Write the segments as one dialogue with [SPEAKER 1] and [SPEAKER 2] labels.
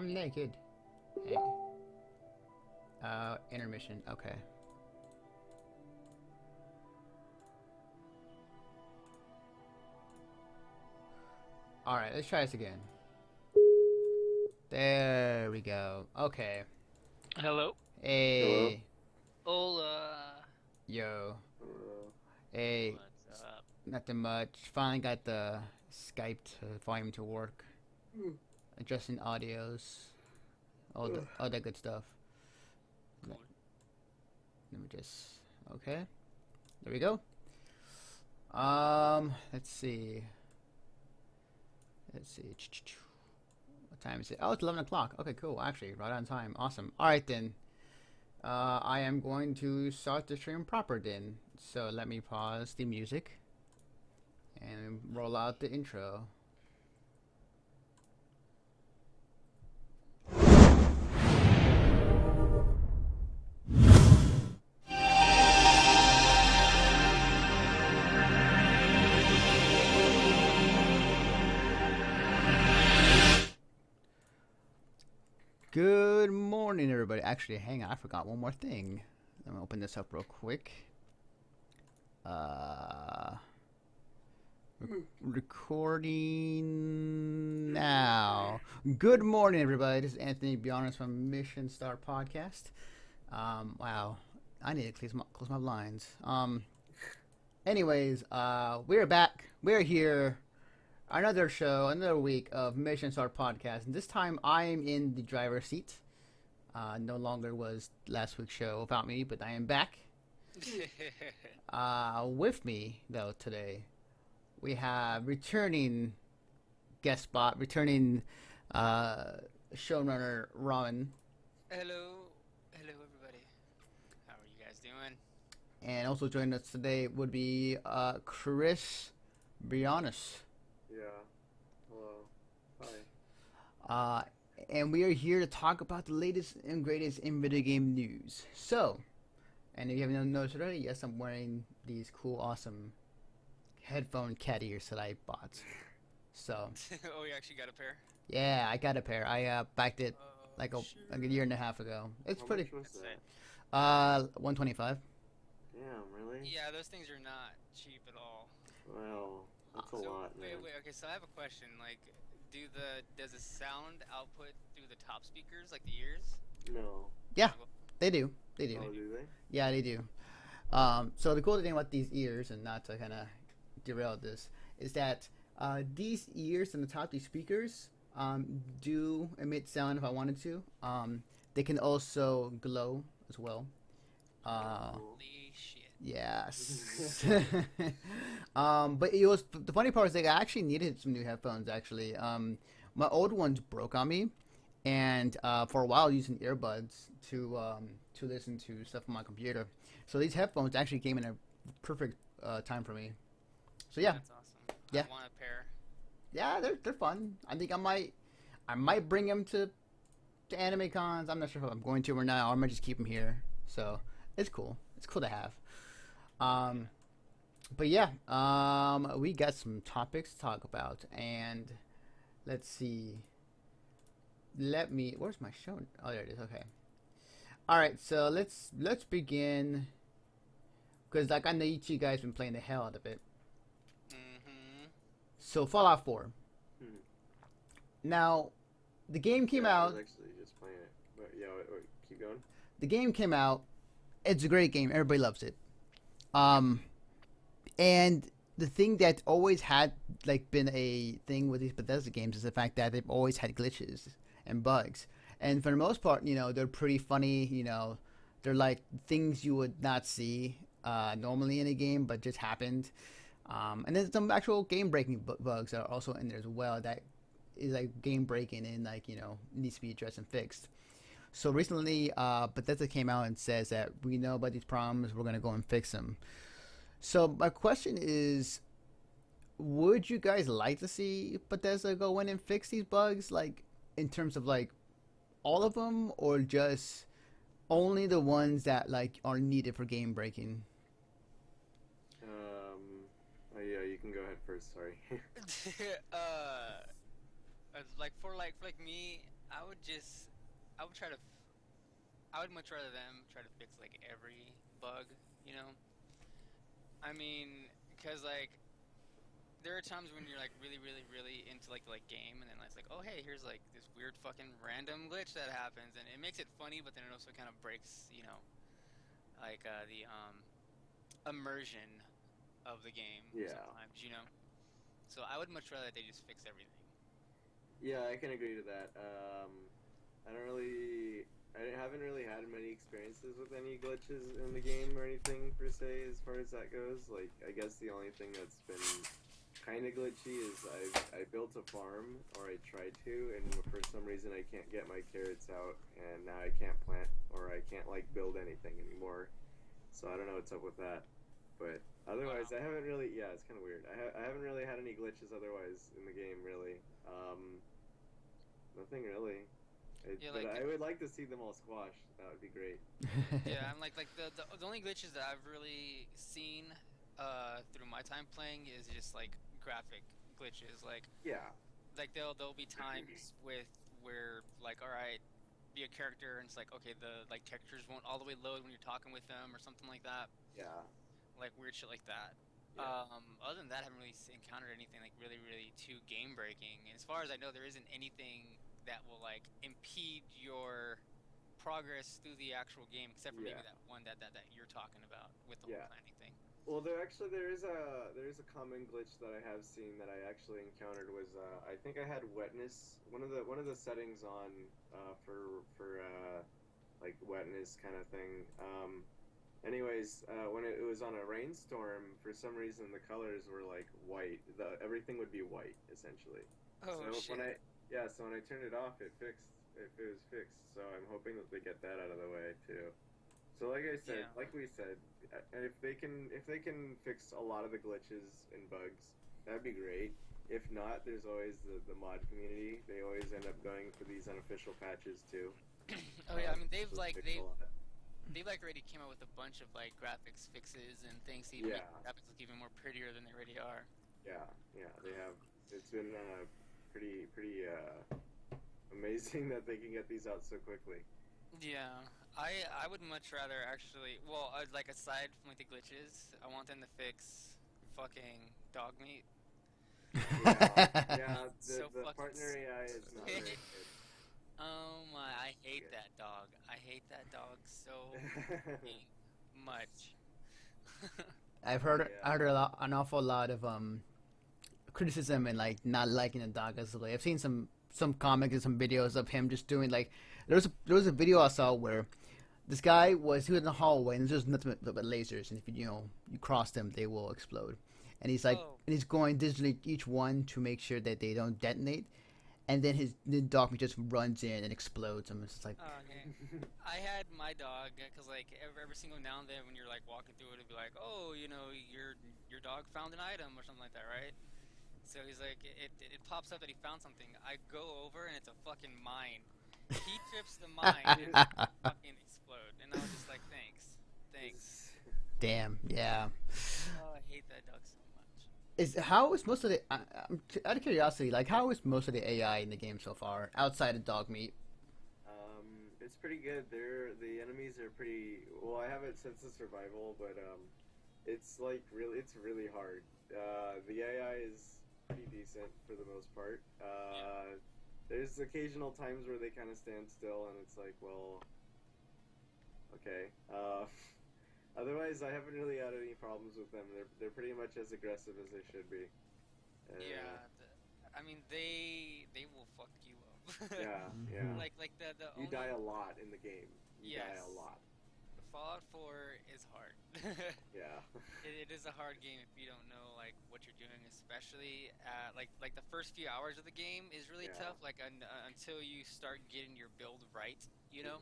[SPEAKER 1] I'm naked. Hey. Intermission. Okay. Alright, let's try this again. There we go. Okay.
[SPEAKER 2] Hello.
[SPEAKER 1] Hey.
[SPEAKER 2] Hola.
[SPEAKER 1] Yo. Hey.
[SPEAKER 2] What's up?
[SPEAKER 1] Nothing much. Finally got the Skype volume to work. Adjusting audios. All that good stuff.
[SPEAKER 2] Cool.
[SPEAKER 1] Let me just. Okay. There we go. Let's see. What time is it? Oh, it's 11 o'clock. Okay, cool. Actually, right on time. Awesome. All right, then. I am going to start the stream proper then. So let me pause the music and roll out the intro. Good morning, everybody. Actually, hang on. I forgot one more thing. Let me open this up real quick. Recording now. Good morning, everybody. This is Anthony Bjarnes from Mission Star Podcast. Wow. I need to close my blinds. Anyways, we're back. We're here. Another show, another week of Mission Star Podcast. And this time I'm in the driver's seat. No longer was last week's show without me, but I am back. With me, though, today, we have returning guest spot, returning showrunner Ron.
[SPEAKER 2] Hello. Hello, everybody. How are you guys doing?
[SPEAKER 1] And also joining us today would be Chris Brianis.
[SPEAKER 3] Yeah. Hello. Hi.
[SPEAKER 1] And we are here to talk about the latest and greatest in video game news. So, and if you haven't noticed already, yes, I'm wearing these cool, awesome headphone cat ears that I bought. So.
[SPEAKER 2] Oh, you actually got a pair?
[SPEAKER 1] Yeah, I got a pair. I backed it like a year and a half ago. It's
[SPEAKER 3] How
[SPEAKER 1] pretty.
[SPEAKER 3] much was that?
[SPEAKER 1] 125.
[SPEAKER 3] Damn, really?
[SPEAKER 2] Yeah, those things are not cheap at all.
[SPEAKER 3] Well, that's a lot, man.
[SPEAKER 2] Wait. Okay, so I have a question. Like, does the sound output through the top speakers, like the ears?
[SPEAKER 3] No.
[SPEAKER 1] Yeah, they do. They do.
[SPEAKER 3] Oh, do they?
[SPEAKER 1] Yeah, they do. So the cool thing about these ears, and not to kind of derail this, is that these ears and the top of these speakers do emit sound if I wanted to. They can also glow as well.
[SPEAKER 2] Holy shit.
[SPEAKER 1] Yes. But it was the funny part is like I actually needed some new headphones. Actually, my old ones broke on me, and for a while using earbuds to listen to stuff on my computer. So these headphones actually came in a perfect time for me. So yeah,
[SPEAKER 2] That's awesome.
[SPEAKER 1] Yeah.
[SPEAKER 2] I want a pair.
[SPEAKER 1] yeah, they're fun. I think I might bring them to anime cons. I'm not sure if I'm going to or not, or I might just keep them here. So it's cool. It's cool to have. But yeah, we got some topics to talk about, and let's see. Where's my show? Oh, there it is. Okay. All right, so let's begin, because like I know you two guys been playing the hell out of it.
[SPEAKER 2] Mm-hmm.
[SPEAKER 1] So Fallout 4.
[SPEAKER 3] Hmm.
[SPEAKER 1] Now, the game came
[SPEAKER 3] I
[SPEAKER 1] out.
[SPEAKER 3] was actually just playing it. But yeah, wait, keep going.
[SPEAKER 1] The game came out. It's a great game. Everybody loves it. And the thing that always had like been a thing with these Bethesda games is the fact that they've always had glitches and bugs. And for the most part, they're pretty funny. They're like things you would not see normally in a game, but just happened. And there's some actual game-breaking bugs that are also in there as well. That is like game-breaking and like needs to be addressed and fixed. So recently, Bethesda came out and says that we know about these problems. We're gonna go and fix them. So my question is, would you guys like to see Bethesda go in and fix these bugs, like in terms of like all of them, or just only the ones that like are needed for game breaking?
[SPEAKER 3] Oh yeah, you can go ahead first. Sorry.
[SPEAKER 2] like me, I would just I would try to I would much rather them try to fix like every bug, you know? I mean, because like there are times when you're like really, really, really into like game, and then it's like, oh hey, here's like this weird fucking random glitch that happens, and it makes it funny, but then it also kind of breaks, like the immersion of the game
[SPEAKER 3] Yeah.
[SPEAKER 2] sometimes, you know. So I would much rather they just fix everything.
[SPEAKER 3] Yeah, I can agree to that. I don't really, I haven't really had many experiences with any glitches in the game or anything per se as far as that goes. Like, I guess the only thing that's been kind of glitchy is I built a farm, or I tried to, and for some reason I can't get my carrots out, and now I can't plant, or I can't like build anything anymore. So I don't know what's up with that. But otherwise,
[SPEAKER 2] Wow.
[SPEAKER 3] I haven't really. Yeah, it's kind of weird. I haven't really had any glitches otherwise in the game, really. Nothing really.
[SPEAKER 2] Yeah,
[SPEAKER 3] But
[SPEAKER 2] like
[SPEAKER 3] I would like to see them all squashed. That would be great.
[SPEAKER 2] yeah, I'm like the only glitches that I've really seen through my time playing is just like graphic glitches.
[SPEAKER 3] Yeah,
[SPEAKER 2] Like there'll be times with where like all right, be a character and it's like okay the like textures won't all the way load when you're talking with them or something like that.
[SPEAKER 3] yeah,
[SPEAKER 2] Like weird shit like that.
[SPEAKER 3] yeah,
[SPEAKER 2] Other than that, I haven't really encountered anything like really, really too game breaking. And as far as I know, there isn't anything that will like impede your progress through the actual game, except for maybe
[SPEAKER 3] yeah,
[SPEAKER 2] that one that you're talking about with the whole
[SPEAKER 3] yeah.
[SPEAKER 2] planning thing.
[SPEAKER 3] Well, there is a common glitch that I have seen that I actually encountered was I think I had wetness. One of the settings on for like wetness kind of thing. Anyways, when it was on a rainstorm, for some reason the colors were like white. Everything would be white essentially. So
[SPEAKER 2] Oh
[SPEAKER 3] when
[SPEAKER 2] shit.
[SPEAKER 3] I yeah, so when I turned it off, it fixed. It was fixed. So I'm hoping that they get that out of the way too. So like I said,
[SPEAKER 2] Yeah.
[SPEAKER 3] like we said, and if they can fix a lot of the glitches and bugs, that'd be great. If not, there's always the mod community. They always end up going for these unofficial patches too.
[SPEAKER 2] Oh yeah. I mean,
[SPEAKER 3] Those fix a lot.
[SPEAKER 2] they've like already came out with a bunch of like graphics fixes and things to even
[SPEAKER 3] Yeah,
[SPEAKER 2] make the graphics look even more prettier than they already are.
[SPEAKER 3] yeah, yeah. They have. It's been pretty amazing that they can get these out so quickly.
[SPEAKER 2] Yeah, I would much rather actually. Well, like aside from like the glitches, I want them to fix fucking dog meat.
[SPEAKER 3] Yeah, yeah. The
[SPEAKER 2] So
[SPEAKER 3] the
[SPEAKER 2] fucking
[SPEAKER 3] partner AI is not very
[SPEAKER 2] stupid. Oh my, I hate that dog. I hate that dog so
[SPEAKER 3] good.
[SPEAKER 2] fucking much.
[SPEAKER 1] I
[SPEAKER 3] Yeah.
[SPEAKER 1] heard an awful lot of criticism and like not liking the dog as well. I've seen some comics and some videos of him just doing like there was a video I saw where this guy was in the hallway and there's nothing but lasers, and if you cross them they will explode, and
[SPEAKER 2] Oh,
[SPEAKER 1] he's going digitally each one to make sure that they don't detonate, and then the dog just runs in and explodes them. It's just like
[SPEAKER 2] okay. I had my dog because like every single now and then when you're like walking through it, it'd be like, oh, your dog found an item or something like that, right? So he's like, it pops up that he found something. I go over and it's a fucking mine. He trips the mine and fucking explode. And I was just like, thanks, thanks.
[SPEAKER 1] damn, yeah.
[SPEAKER 2] Oh, I hate that dog so much.
[SPEAKER 1] Is how is most of the out of curiosity, like how is most of the AI in the game so far outside of dog meat?
[SPEAKER 3] It's pretty good. The enemies are pretty. Well, I haven't since the survival, but it's really hard. The AI is pretty decent for the most part.
[SPEAKER 2] Yeah.
[SPEAKER 3] There's occasional times where they kind of stand still, and it's like, well, okay. Otherwise, I haven't really had any problems with them. They're pretty much as aggressive as they should be. Uh,
[SPEAKER 2] Yeah. I mean, they will fuck you up.
[SPEAKER 3] yeah, yeah.
[SPEAKER 1] Hmm.
[SPEAKER 2] Like the
[SPEAKER 3] You die
[SPEAKER 2] only
[SPEAKER 3] a lot in the game. You die a
[SPEAKER 2] yes,
[SPEAKER 3] lot.
[SPEAKER 2] Fallout 4 is hard.
[SPEAKER 3] Yeah.
[SPEAKER 2] It is a hard game if you don't know like what you're doing, especially like the first few hours of the game is really
[SPEAKER 3] Yeah.
[SPEAKER 2] tough. Like until you start getting your build right, you know.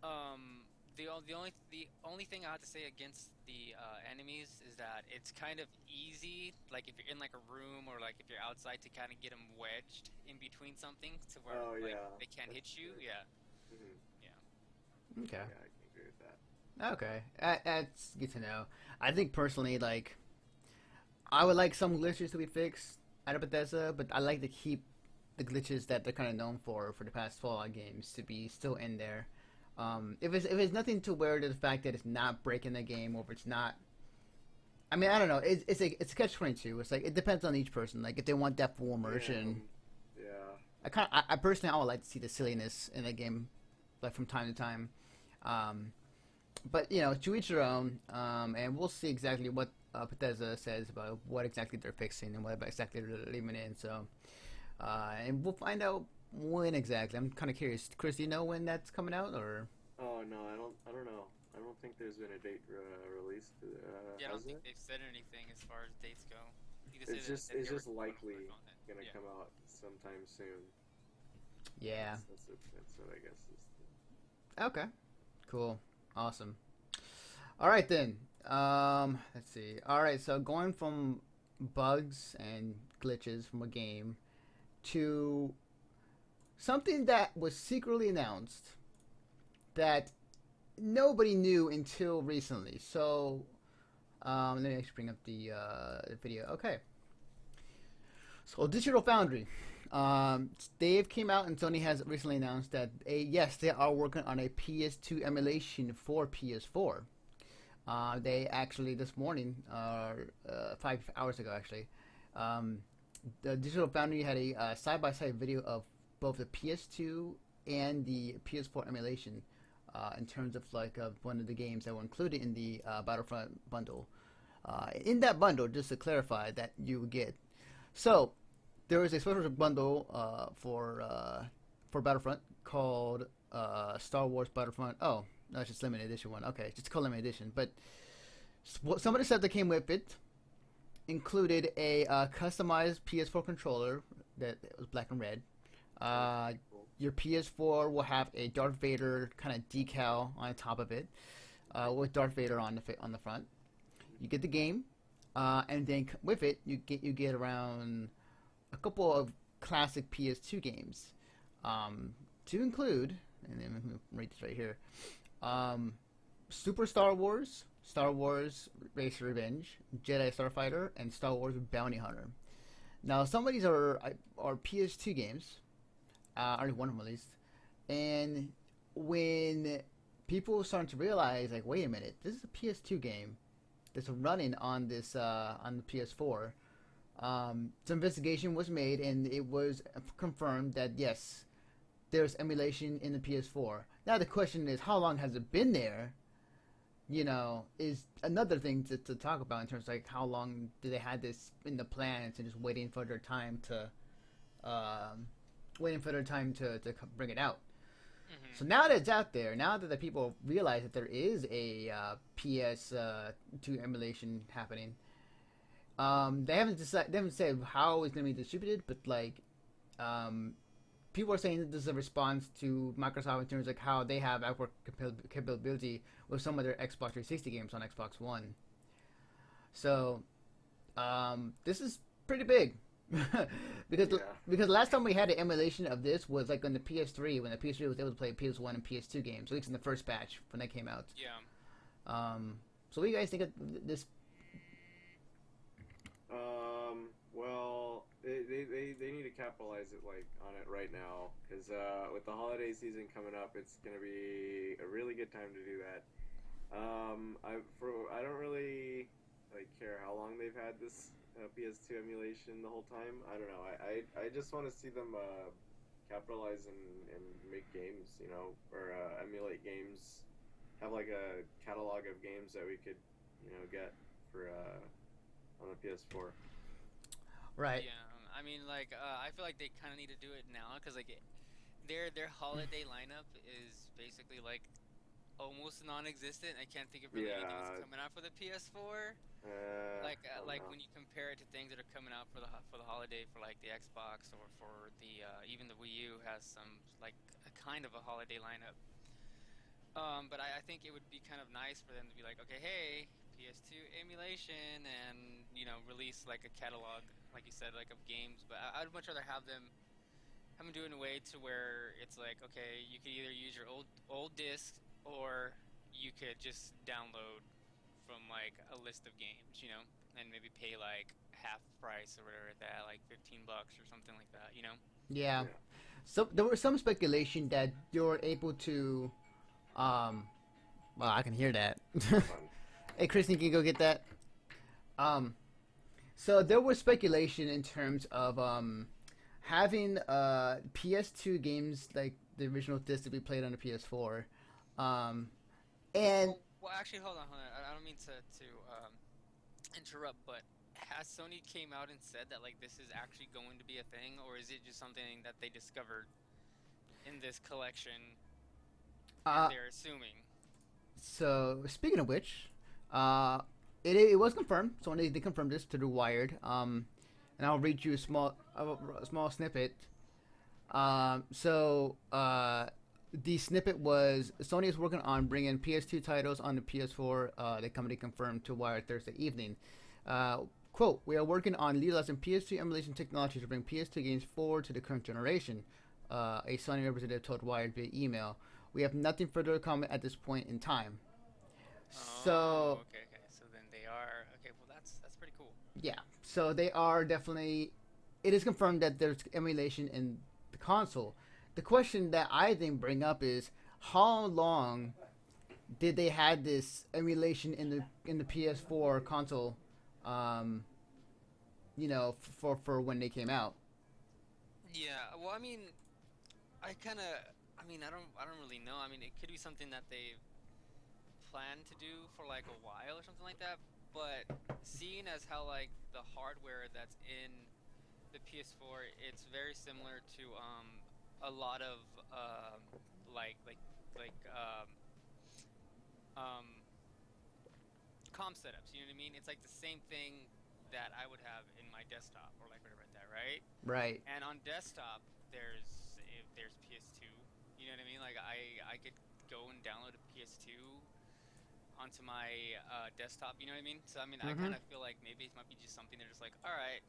[SPEAKER 3] Mhm.
[SPEAKER 2] The only thing I have to say against the enemies is that it's kind of easy. Like if you're in like a room or like if you're outside to kind of get them wedged in between something to where
[SPEAKER 3] Oh
[SPEAKER 2] like
[SPEAKER 3] yeah,
[SPEAKER 2] they can't
[SPEAKER 3] that's
[SPEAKER 2] hit you.
[SPEAKER 3] true.
[SPEAKER 2] Yeah,
[SPEAKER 3] Hmm.
[SPEAKER 2] yeah.
[SPEAKER 1] Okay,
[SPEAKER 3] Yeah, I can agree with that.
[SPEAKER 1] okay, that's good to know. I think personally, I would like some glitches to be fixed out of Bethesda, but I like to keep the glitches that they're kind of known for the past Fallout games to be still in there. If it's nothing to where the fact that it's not breaking the game or if it's not. I mean, I don't know. It's a catch-22. It's like it depends on each person. Like if they want that full immersion.
[SPEAKER 3] Yeah.
[SPEAKER 1] I personally I would like to see the silliness in the game, like from time to time. Um, but to each their own. And we'll see exactly what Bethesda says about what exactly they're fixing and what exactly they're leaving in. So, and we'll find out when exactly. I'm kind of curious. Chris, do you know when that's coming out or?
[SPEAKER 3] Oh no, I don't know. I don't think there's been a date released.
[SPEAKER 2] Yeah, I don't
[SPEAKER 3] Has
[SPEAKER 2] think
[SPEAKER 3] it?
[SPEAKER 2] they've said anything as far as dates go. You can say
[SPEAKER 3] It's
[SPEAKER 2] that
[SPEAKER 3] just
[SPEAKER 2] they were
[SPEAKER 3] likely
[SPEAKER 2] gonna work on it.
[SPEAKER 3] gonna
[SPEAKER 2] Yeah.
[SPEAKER 3] come out sometime soon.
[SPEAKER 1] Yeah.
[SPEAKER 3] That's what I guess is.
[SPEAKER 1] Okay. Cool. Awesome. All right then. Let's see. All right. So going from bugs and glitches from a game to something that was secretly announced that nobody knew until recently. So let me actually bring up the video. Okay. So Digital Foundry. Dave came out and Sony has recently announced that yes, they are working on a PS2 emulation for PS4. They actually this morning, 5 hours ago actually, the Digital Foundry had a side-by-side video of both the PS2 and the PS4 emulation in terms of like one of the games that were included in the Battlefront bundle. In that bundle, just to clarify, that you get so there is a special bundle for Battlefront called Star Wars Battlefront. Oh, no, it's just limited edition one. Okay, just called limited edition. But some of the stuff that came with it included a customized PS4 controller that was black and red.
[SPEAKER 3] Cool.
[SPEAKER 1] Your PS4 will have a Darth Vader kind of decal on the top of it, with Darth Vader on the front. You get the game, and then with it you get around a couple of classic PS2 games, to include, and then let me read this right here, Super Star Wars, Star Wars Race Revenge, Jedi Starfighter, and Star Wars Bounty Hunter. Now, some of these are PS2 games, or one of them at least, and when people started to realize, like, wait a minute, this is a PS2 game that's running on this on the PS4. Some investigation was made, and it was confirmed that yes, there's emulation in the PS4. Now the question is, how long has it been there? Is another thing to talk about in terms of like how long do they had this in the plans and just waiting for their time to, bring it out.
[SPEAKER 2] Mm-hmm.
[SPEAKER 1] So now that it's out there, now that the people realize that there is a PS2 emulation happening, they haven't decided. They haven't said how it's going to be distributed, but like, people are saying that this is a response to Microsoft in terms of like how they have backward compatibility with some of their Xbox 360 games on Xbox One. So, this is pretty big. because
[SPEAKER 3] Yeah.
[SPEAKER 1] because last time we had an emulation of this was like on the PS3 when the PS3 was able to play PS1 and PS2 games, at least in the first batch when they came out.
[SPEAKER 2] Yeah.
[SPEAKER 1] So what do you guys think of this?
[SPEAKER 3] Well, they need to capitalize it like on it right now because with the holiday season coming up, it's gonna be a really good time to do that. I don't really like care how long they've had this PS2 emulation the whole time. I don't know. I just want to see them capitalize and make games, or emulate games. Have like a catalog of games that we could, get for on the PS4.
[SPEAKER 1] Right.
[SPEAKER 2] Yeah. I mean, like, I feel like they kind of need to do it now because like their holiday lineup is basically like almost non-existent. I can't think of really anything that's
[SPEAKER 3] Yeah.
[SPEAKER 2] coming out for the PS4.
[SPEAKER 3] I don't
[SPEAKER 2] Like
[SPEAKER 3] know.
[SPEAKER 2] when you compare it to things that are coming out for the holiday for like the Xbox or for the even the Wii U has some like a kind of a holiday lineup. But I think it would be kind of nice for them to be like, okay, hey, PS2 emulation, and release like a catalog, like you said, like of games. But I'd much rather have them do it in a way to where it's like, okay, you could either use your old discs or you could just download from like a list of games, and maybe pay like half price or whatever that, like $15 or something like that.
[SPEAKER 1] Yeah.
[SPEAKER 3] Yeah,
[SPEAKER 1] So there was some speculation that you're able to. Um, well, I can hear that.
[SPEAKER 3] fun.
[SPEAKER 1] Hey, Kristen, can you go get that? Um, so there was speculation in terms of having PS2 games like the original disc that we played on the PS4, um, and
[SPEAKER 2] Well, actually, hold on. I don't mean to interrupt, but has Sony came out and said that like this is actually going to be a thing, or is it just something that they discovered in this collection and
[SPEAKER 1] uh,
[SPEAKER 2] they're assuming?
[SPEAKER 1] so speaking of which, uh, it was confirmed. So they confirmed this to the Wired. And I'll read you a small snippet. The snippet was Sony is working on bringing PS2 titles on the PS4. The company confirmed to Wired Thursday evening. Uh, Quote, we are working on utilizing PS2 emulation technology to bring PS2 games forward to the current generation, a Sony representative told Wired via email. We have nothing further to comment at this point in time. So,
[SPEAKER 2] Oh, okay. So then they are okay. Well, that's pretty cool.
[SPEAKER 1] yeah. So they are definitely. It is confirmed that there's emulation in the console. The question that I think bring up is how long did they had this emulation in the PS4 console? Um, for when they came out.
[SPEAKER 2] Yeah. Well, I mean, I kind of. I mean, I don't really know. I mean, it could be something that they've planned to do for like a while or something like that. But seeing as how like the hardware that's in the PS4, it's very similar to a lot of like like like um com setups. You know what I mean? It's like the same thing that I would have in my desktop or like whatever like that, right?
[SPEAKER 1] Right.
[SPEAKER 2] And on desktop, there's PS2. You know what I mean? Like I could go and download a PS2 onto my desktop. You know what I mean? So I mean, I
[SPEAKER 1] Mm-hmm.
[SPEAKER 2] kind of feel like maybe it might be just something they're just like, all right,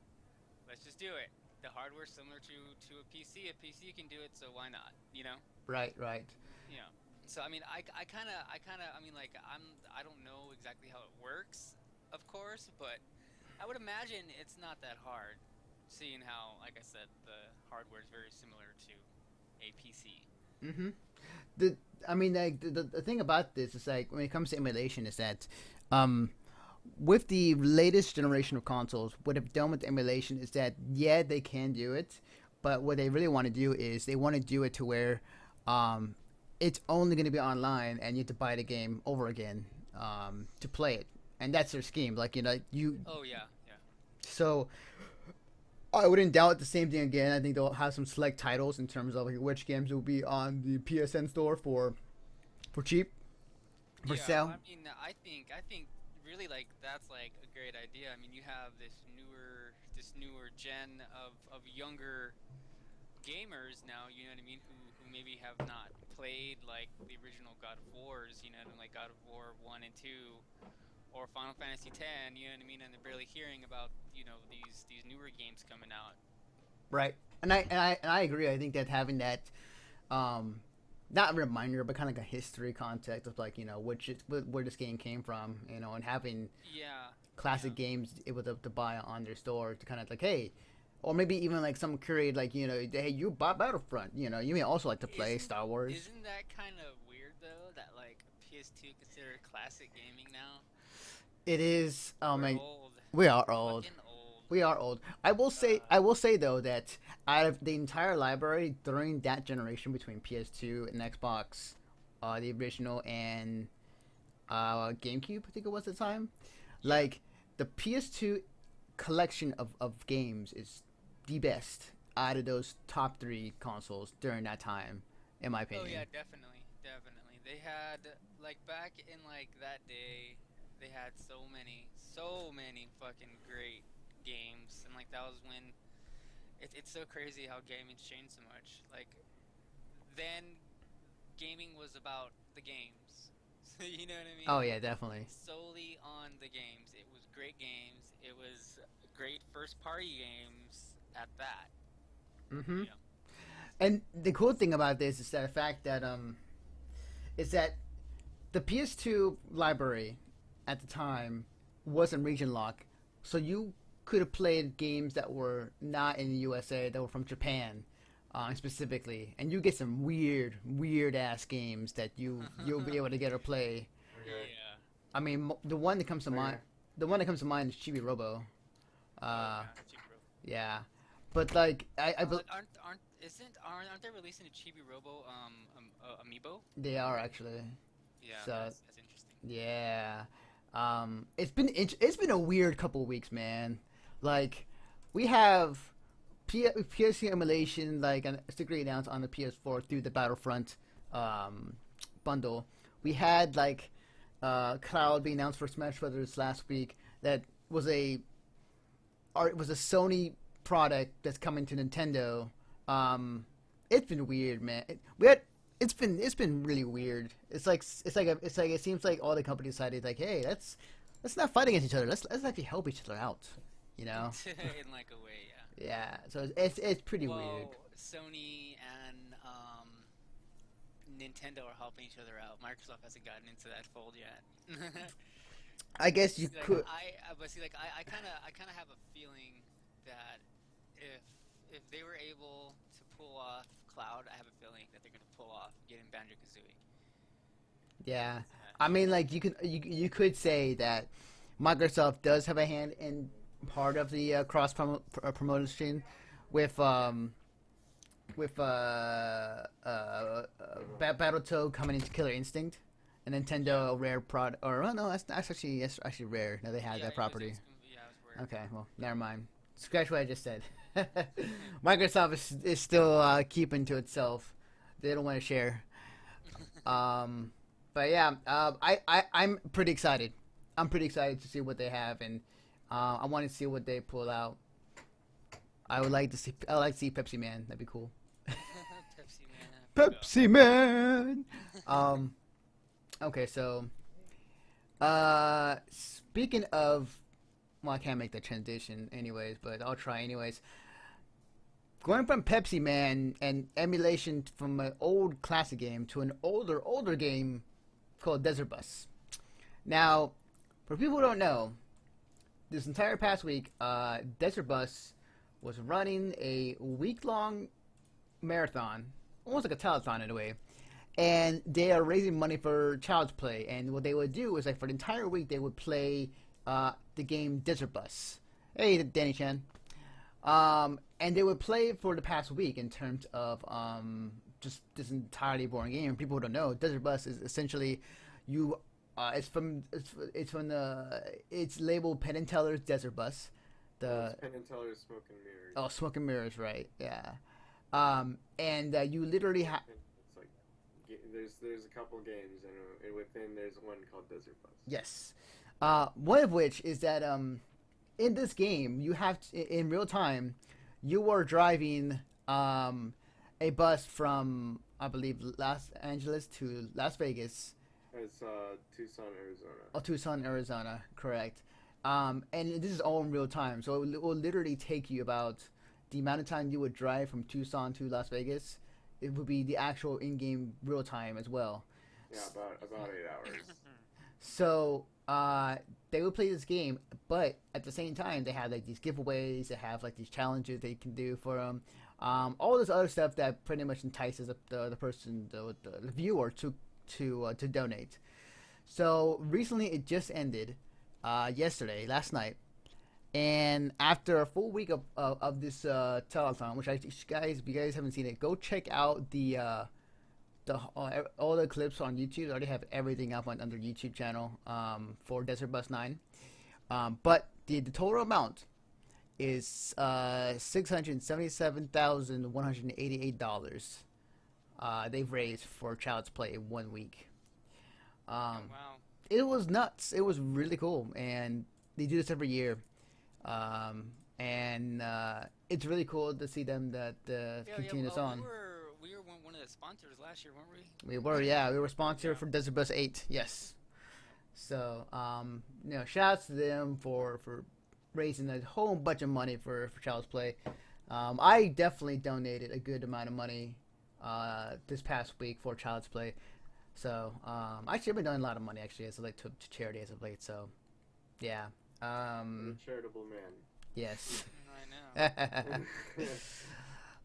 [SPEAKER 2] let's just do it. The hardware's similar to a PC. A PC can do it, so why not? You know?
[SPEAKER 1] Right. Right.
[SPEAKER 2] You know. So I mean, I mean, like I don't know exactly how it works, of course, but I would imagine it's not that hard, seeing how, like I said, the hardware is very similar to a PC.
[SPEAKER 1] Mm-hmm. The I mean, like the thing about this is like when it comes to emulation is that, um, with the latest generation of consoles, what they've done with emulation is that yeah, they can do it, but what they really want to do is they want to do it to where, um, it's only going to be online and you have to buy the game over again, to play it, and that's their scheme. Like you,
[SPEAKER 2] Oh yeah, yeah.
[SPEAKER 1] so I wouldn't doubt the same thing again. I think they'll have some select titles in terms of like which games will be on the PSN store for cheap for
[SPEAKER 2] Yeah,
[SPEAKER 1] sale.
[SPEAKER 2] I mean, I think really like that's like a great idea. I mean, you have this newer gen of younger gamers now, you know what I mean, who maybe have not played like the original God of Wars, you know, like God of War 1 and 2 or Final Fantasy 10, you know what I mean, and they're barely hearing about, these newer games coming out.
[SPEAKER 1] Right. And I agree. I think that having that, um, not a reminder, but kind of like a history context of like where this game came from, and having
[SPEAKER 2] Yeah.
[SPEAKER 1] classic
[SPEAKER 2] Yeah.
[SPEAKER 1] games able to buy on their store to kind of like hey, or maybe even like some create like hey, you bought Battlefront, you may also like to play
[SPEAKER 2] Isn't
[SPEAKER 1] Star Wars.
[SPEAKER 2] isn't that kind of weird though that like PS2 considered classic gaming now?
[SPEAKER 1] It is. Oh
[SPEAKER 2] We're
[SPEAKER 1] man,
[SPEAKER 2] old.
[SPEAKER 1] we are
[SPEAKER 2] We're
[SPEAKER 1] old.
[SPEAKER 2] fucking old.
[SPEAKER 1] We are old. I will say.
[SPEAKER 2] Uh
[SPEAKER 1] I will say though that out of the entire library during that generation between PS2 and Xbox, the original and GameCube, I think it was at the time.
[SPEAKER 2] yeah.
[SPEAKER 1] Like the PS2 collection of games is the best out of those top three consoles during that time, in my
[SPEAKER 2] Oh yeah,
[SPEAKER 1] opinion.
[SPEAKER 2] definitely. Definitely. They had like back in like that day, they had so many fucking great games and like that was when it's so crazy how gaming's changed so much. Like then gaming was about the games. So you know what I
[SPEAKER 1] Oh
[SPEAKER 2] mean?
[SPEAKER 1] yeah, definitely.
[SPEAKER 2] Solely on the games. It was great games. It was great first party games at that.
[SPEAKER 1] Mm-hmm.
[SPEAKER 2] You know.
[SPEAKER 1] And the cool thing about this is that the fact that is that the PS2 library at the time wasn't region locked, so you could have played games that were not in the USA that were from Japan, specifically, and you get some weird ass games that you'll be able to get or play.
[SPEAKER 3] Okay.
[SPEAKER 2] Yeah.
[SPEAKER 1] I mean, the one that comes to mind,
[SPEAKER 3] Okay.
[SPEAKER 1] the one that comes to mind is Chibi Robo.
[SPEAKER 2] Oh, yeah, Chibi Robo.
[SPEAKER 1] Yeah, but like
[SPEAKER 2] Aren't they releasing a Chibi Robo amiibo?
[SPEAKER 1] they are actually.
[SPEAKER 2] Yeah,
[SPEAKER 1] So
[SPEAKER 2] that's interesting.
[SPEAKER 1] yeah, it's been a weird couple of weeks, man. Like we have PS emulation like strictly announced on the PS4 through the Battlefront bundle. We had like Cloud being announced for Smash Brothers last week. That was was a Sony product that's coming to Nintendo. It's been weird, man. It's been really weird. It seems like all the companies decided like, hey, let's not fight against each other. Let's actually help each other out. You know?
[SPEAKER 2] In like a way, yeah.
[SPEAKER 1] Yeah. So it's pretty
[SPEAKER 2] Well,
[SPEAKER 1] weird.
[SPEAKER 2] Sony and Nintendo are helping each other out. Microsoft hasn't gotten into that fold yet.
[SPEAKER 1] I guess you
[SPEAKER 2] See, like,
[SPEAKER 1] could.
[SPEAKER 2] I kind of have a feeling that if they were able to pull off Cloud, I have a feeling that they're going to pull off getting Banjo-Kazooie.
[SPEAKER 1] Yeah. I mean, like you could say that Microsoft does have a hand in part of the cross promotion with Battletoad coming into Killer Instinct, and Nintendo a rare product. Or oh no, that's actually rare. No, they had that property.
[SPEAKER 2] Yeah, it was weird.
[SPEAKER 1] Okay, well, never mind. Scratch what I just said. Microsoft is still keeping to itself. They don't want to share. But yeah, I'm pretty excited. I'm pretty excited to see what they have, and I want to see what they pull out. I would like to see. I like to see Pepsi Man. That'd be cool.
[SPEAKER 2] Pepsi Man.
[SPEAKER 1] Pepsi Man. Okay, so speaking of, well, I can't make the transition anyways, but I'll try anyways. Going from Pepsi Man and emulation from an old classic game to an older game called Desert Bus. Now, for people who don't know, this entire past week, Desert Bus was running a week-long marathon, almost like a telethon in a way, and they are raising money for Child's Play. And what they would do is, like, for the entire week, they would play the game Desert Bus. Hey, Danny Chan. And they would play it for the past week in terms of just this entirely boring game. And people who don't know, Desert Bus is essentially it's labeled Penn and Teller's Desert Bus.
[SPEAKER 3] Penn and Teller's Smoke and Mirrors.
[SPEAKER 1] Oh, Smoke and Mirrors, right? Yeah. And you literally have.
[SPEAKER 3] It's like there's a couple games, and within there's one called Desert Bus.
[SPEAKER 1] Yes. One of which is that in this game you have in real time you are driving a bus from, I believe, Los Angeles to Las Vegas.
[SPEAKER 3] It's Tucson, Arizona.
[SPEAKER 1] Oh, Tucson, Arizona, correct. And this is all in real time, so it will literally take you about the amount of time you would drive from Tucson to Las Vegas. It would be the actual in-game real time as well.
[SPEAKER 3] Yeah, about 8 hours.
[SPEAKER 1] So they would play this game, but at the same time they have like these giveaways. They have like these challenges they can do for them. All this other stuff that pretty much entices the person, the viewer, to donate. So recently it just ended, yesterday, last night, and after a full week of this telethon, which if you guys haven't seen it, go check out all the clips on YouTube. I already have everything up on their YouTube channel for Desert Bus 9. But the total amount is $677,188. They've raised for Child's Play in 1 week.
[SPEAKER 2] Wow.
[SPEAKER 1] It was nuts. It was really cool, and they do this every year. And it's really cool to see them continue this on.
[SPEAKER 2] We were one of the sponsors last year, weren't we?
[SPEAKER 1] We were, yeah. We were sponsored for Desert Bus 8, yes. So, shout outs to them for raising a whole bunch of money for Child's Play. I definitely donated a good amount of money this past week for Child's Play. So, actually, I've been donating a lot of money, actually, as of late to charity as of late. So, yeah.
[SPEAKER 3] You're a charitable man.
[SPEAKER 1] Yes.
[SPEAKER 2] I know.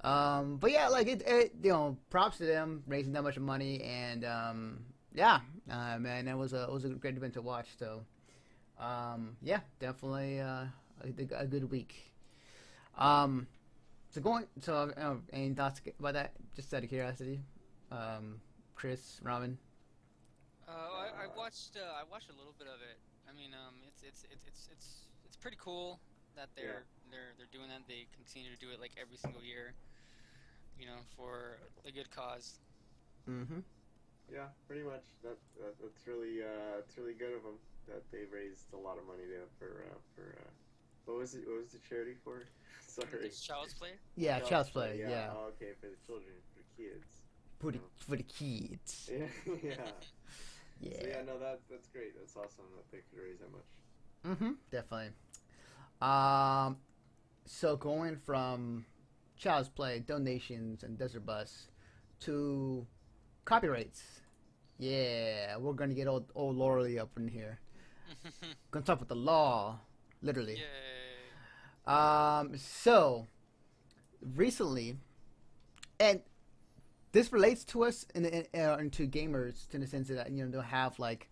[SPEAKER 1] But yeah, like props to them raising that much money, and yeah, man, it was a great event to watch. So, yeah, definitely a good week. Um, any thoughts about that? Just out of curiosity, Chris, Ramen.
[SPEAKER 2] I watched a little bit of it. I mean, it's pretty cool that
[SPEAKER 3] Yeah.
[SPEAKER 2] they're doing that. They continue to do it like every single year, for a good cause.
[SPEAKER 1] Mm-hmm.
[SPEAKER 3] Yeah, pretty much. That's really good of them that they raised a lot of money there for what was it? What was the charity for? Sorry,
[SPEAKER 2] It's child's play.
[SPEAKER 1] Yeah,
[SPEAKER 3] Child's
[SPEAKER 1] Child's
[SPEAKER 3] Play.
[SPEAKER 1] Play.
[SPEAKER 3] Yeah.
[SPEAKER 1] Yeah,
[SPEAKER 3] Oh, okay, for the children, for kids.
[SPEAKER 1] for the
[SPEAKER 3] No.
[SPEAKER 1] for the kids.
[SPEAKER 3] Yeah, yeah. So
[SPEAKER 1] Yeah.
[SPEAKER 3] yeah, no, that's great. That's awesome that they could raise that much.
[SPEAKER 1] Mm-hmm. Definitely. Um. So going from Child's Play donations and Desert Bus to copyrights. Yeah, we're gonna get old Laurely up in here. Gonna talk with the law, literally.
[SPEAKER 2] Yay!
[SPEAKER 1] So recently, and this relates to us into gamers in the sense that they'll have like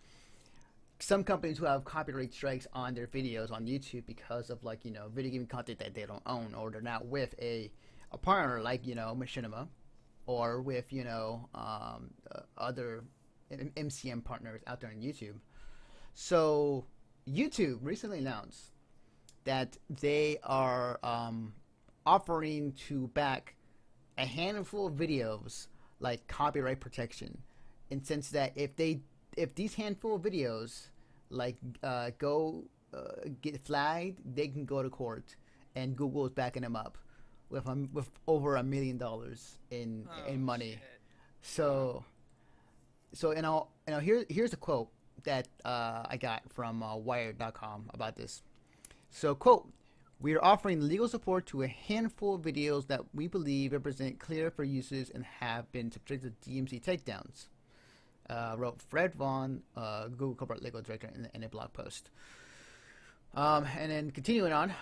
[SPEAKER 1] some companies who have copyright strikes on their videos on YouTube because of like video game content that they don't own, or they're not with a partner like Machinima, or with other MCM partners out there on YouTube. So YouTube recently announced that they are offering to back a handful of videos like copyright protection, in sense that if these handful of videos like go get flagged, they can go to court, and Google is backing them up with over $1 million in
[SPEAKER 2] Oh
[SPEAKER 1] money.
[SPEAKER 2] shit!
[SPEAKER 1] So here's a quote that I got from Wired.com about this. So, quote, we are offering legal support to a handful of videos that we believe represent clear for uses and have been subjected to DMC takedowns, wrote Fred Vaughn, Google corporate legal director, in a blog post. And then continuing on,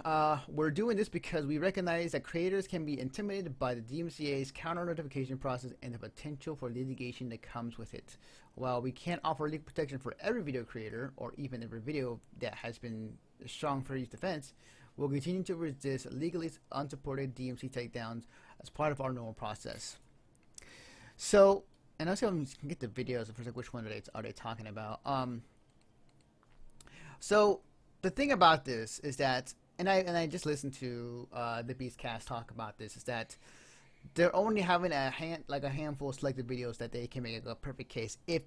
[SPEAKER 1] we're doing this because we recognize that creators can be intimidated by the DMCA's counter notification process and the potential for litigation that comes with it. While we can't offer legal protection for every video creator, or even every video that has been strong fair use defense, we'll continue to resist legally unsupported DMC takedowns as part of our normal process. So, and I'll see if I can get the videos for like which one are they talking about. So the thing about this is that, and I just listened to the Beastcast talk about this, is that they're only having a handful of selected videos that they can make a perfect case if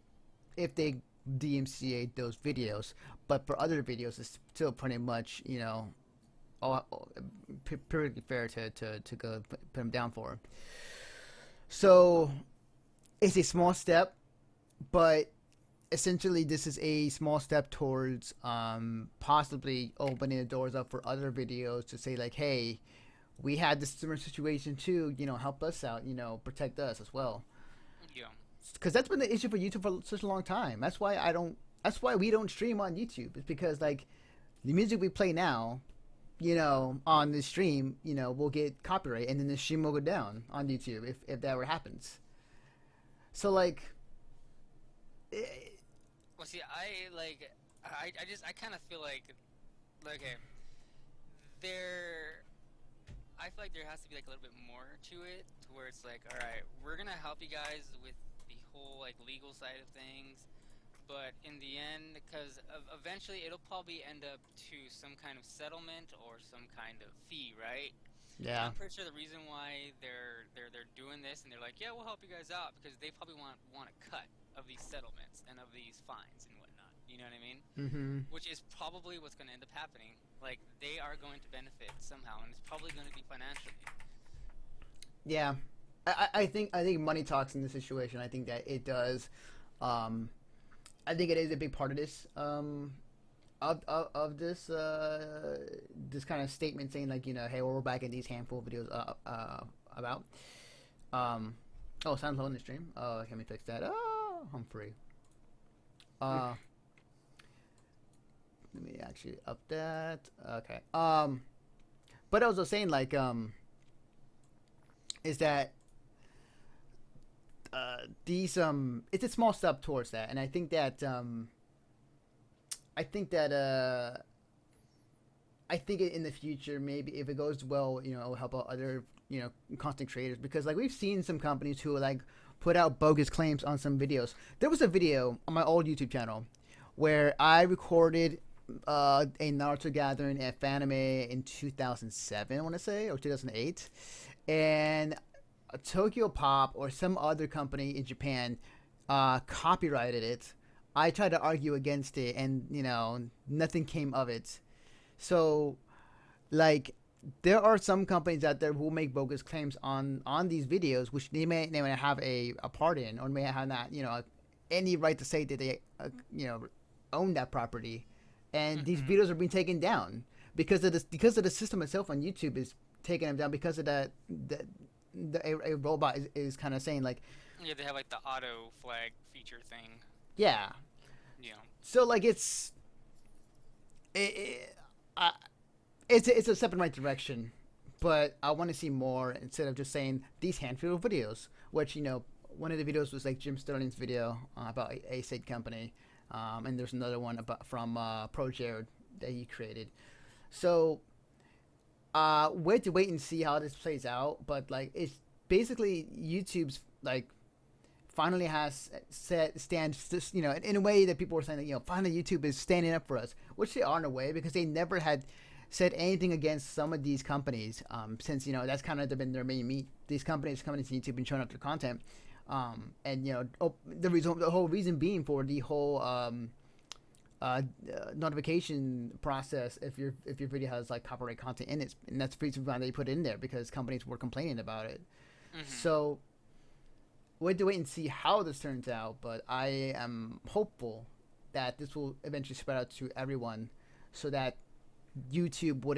[SPEAKER 1] they DMCA those videos, but for other videos it's still pretty much pretty fair to go put them down for. So it's a small step, but essentially this is a small step towards possibly opening the doors up for other videos to say like, hey, we had this similar situation too, help us out, protect us as well.
[SPEAKER 2] Yeah.
[SPEAKER 1] Because that's been the issue for YouTube for such a long time. That's why we don't stream on YouTube. It's because like the music we play now, on the stream, we'll get copyright, and then the stream will go down on YouTube if that ever happens. So like,
[SPEAKER 2] Well, see, I kind of feel like, okay, there, I feel like there has to be like a little bit more to it, to where it's like, all right, we're gonna help you guys with the whole like legal side of things, but in the end, because eventually it'll probably end up to some kind of settlement or some kind of fee, right? And
[SPEAKER 1] yeah,
[SPEAKER 2] I'm pretty sure the reason why they're doing this and they're like, yeah, we'll help you guys out because they probably want a cut of these settlements and of these fines and whatnot. You know what I mean?
[SPEAKER 1] mm-hmm.
[SPEAKER 2] Which is probably what's going to end up happening. Like they are going to benefit somehow, and it's probably going to be financially.
[SPEAKER 1] Yeah. I think money talks in this situation. I think that it does. I think it is a big part of this. Of this this kind of statement saying like, hey, we're back in these handful of videos about. Sounds low in the stream. Let me fix that. Oh, I'm free. Let me actually up that. Okay. But I was just saying like is that these it's a small step towards that, and I think that I think in the future, maybe if it goes well, it'll help out other, content creators, because like we've seen some companies who like put out bogus claims on some videos. There was a video on my old YouTube channel where I recorded a Naruto gathering at Fanime in 2007, I want to say, or 2008, and Tokyo Pop or some other company in Japan copyrighted it. I tried to argue against it, and nothing came of it. So, like, there are some companies out there who make bogus claims on these videos, which they may have a part in, or may have not any right to say that they own that property, and these
[SPEAKER 2] Mm-hmm.
[SPEAKER 1] videos are being taken down because of the system itself on YouTube is taking them down because of a robot is kind of saying like,
[SPEAKER 2] Yeah, they have like the auto flag feature thing.
[SPEAKER 1] yeah.
[SPEAKER 2] You know.
[SPEAKER 1] So like it, I, it's a step in the right direction, but I want to see more instead of just saying these handful of videos. Which one of the videos was like Jim Sterling's video about a said company, and there's another one about from Pro Jared that he created. So we have to wait and see how this plays out. But like it's basically YouTube's like finally has set stands in a way that people were saying that finally YouTube is standing up for us, which they are in a way because they never had said anything against some of these companies, since that's kind of been their main meat. These companies coming into YouTube and showing up their content, and the whole reason being for the whole notification process if your video has like copyright content in it, and that's the reason why they put it in there because companies were complaining about it.
[SPEAKER 2] Mm-hmm.
[SPEAKER 1] So we have to wait and see how this turns out, but I am hopeful that this will eventually spread out to everyone, so that YouTube won't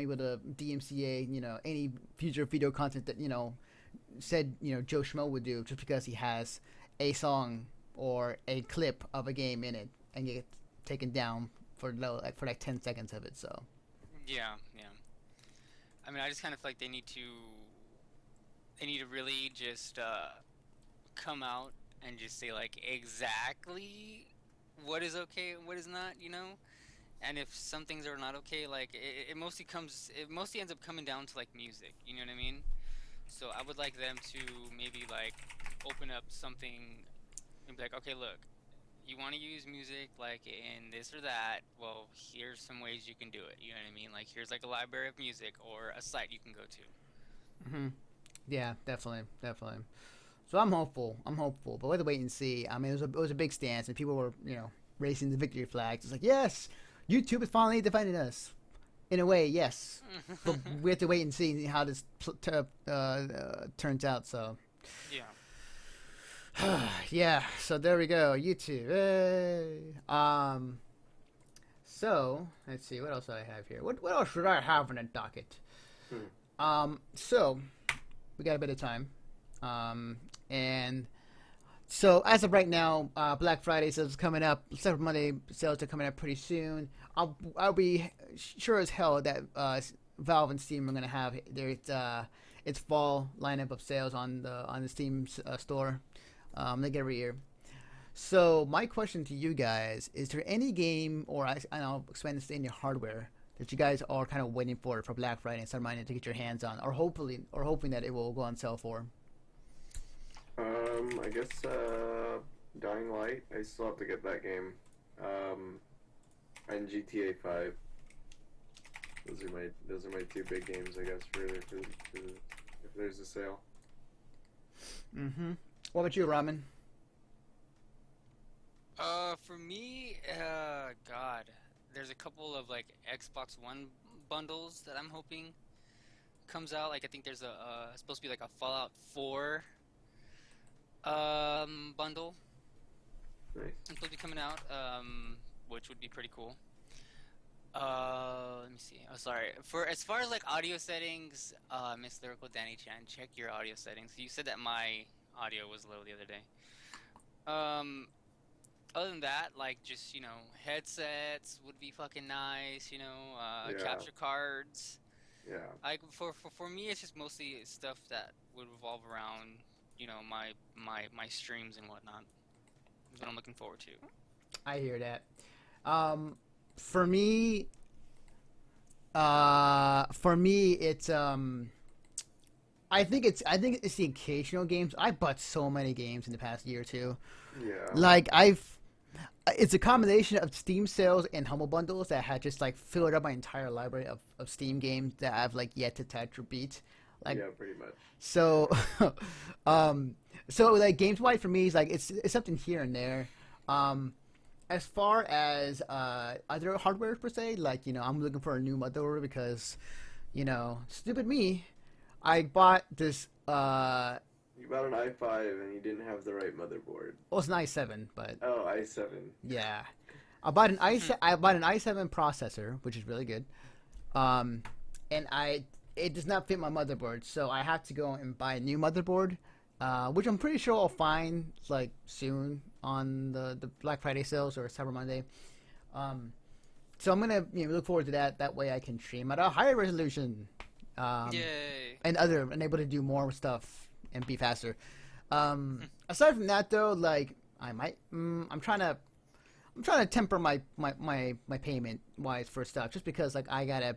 [SPEAKER 1] able to DMCA any future video content that said Joe Schmo would do just because he has a song or a clip of a game in it and get taken down for like 10 seconds of it. So
[SPEAKER 2] Yeah, yeah. I mean, I just kind of feel like they need to really just come out and just say like exactly what is okay and what is not, you know? And if some things are not okay, like it mostly ends up coming down to like music, you know what I mean? So I would like them to maybe like open up something and be like, okay, look, you want to use music like in this or that, well, here's some ways you can do it, you know what I mean? Like here's like a library of music or a site you can go to.
[SPEAKER 1] hmm yeah, definitely, definitely. So I'm hopeful. I'm hopeful, but we have to wait and see. I mean, it was a big stance, and people were raising the victory flags. It's like, yes, YouTube is finally defending us. In a way, yes, but we have to wait and see how this turns out. So
[SPEAKER 2] Yeah.
[SPEAKER 1] yeah, so there we go, YouTube. Hey. So let's see what else do I have here. What else should I have on the docket?
[SPEAKER 3] Hmm.
[SPEAKER 1] So we got a bit of time, and so as of right now, Black Friday sales is coming up. Cyber Monday sales are coming up pretty soon. I'll be sure as hell that Valve and Steam are gonna have their its fall lineup of sales on the Steam store. Like every year. So my question to you guys is: there any game, or I'll expand this to any hardware that you guys are kind of waiting for Black Friday and Cyber Monday to get your hands on, or hoping that it will go on sale for?
[SPEAKER 3] I guess Dying Light. I still have to get that game. And GTA 5. Those are my two big games, I guess, for if there's a sale.
[SPEAKER 1] Mm-hmm. What about you, Ramen?
[SPEAKER 2] For me, God, there's a couple of like Xbox One bundles that I'm hoping comes out. Like I think there's a supposed to be like a Fallout 4 bundle
[SPEAKER 3] Nice.
[SPEAKER 2] supposed to be coming out, which would be pretty cool. Let me see. Oh, sorry. For as far as like audio settings, Miss Lyrical Danny Chan, check your audio settings. You said that my audio was low the other day. Um, Other than that, like just headsets would be fucking nice.
[SPEAKER 3] Yeah.
[SPEAKER 2] Capture cards.
[SPEAKER 3] Yeah.
[SPEAKER 2] Like for me, it's just mostly stuff that would revolve around, my streams and whatnot. Is what I'm looking forward to.
[SPEAKER 1] I hear that. Um, for me, it's I think it's the occasional games. I bought so many games in the past year or two.
[SPEAKER 3] Yeah.
[SPEAKER 1] Like it's a combination of Steam sales and Humble Bundles that had just like filled up my entire library of Steam games that I've like yet to touch or beat. Like
[SPEAKER 3] Yeah, pretty much.
[SPEAKER 1] so, um, so like games wise for me is like it's something here and there. Um, as far as other hardware per se, like I'm looking for a new motherboard because stupid me, I bought this.
[SPEAKER 3] You bought an i5 and you didn't have the right motherboard.
[SPEAKER 1] Well, it's an i7, but
[SPEAKER 3] Oh, i7.
[SPEAKER 1] yeah, I bought an i7 processor, which is really good. Um, and it does not fit my motherboard, so I have to go and buy a new motherboard, which I'm pretty sure I'll find like soon on the Black Friday sales or Cyber Monday. Um, so I'm gonna look forward to that. That way I can stream at a higher resolution, um,
[SPEAKER 2] Yay!
[SPEAKER 1] and able to do more stuff and be faster. Aside from that, though, like I might, I'm trying to temper my payment wise for stuff, just because like I got a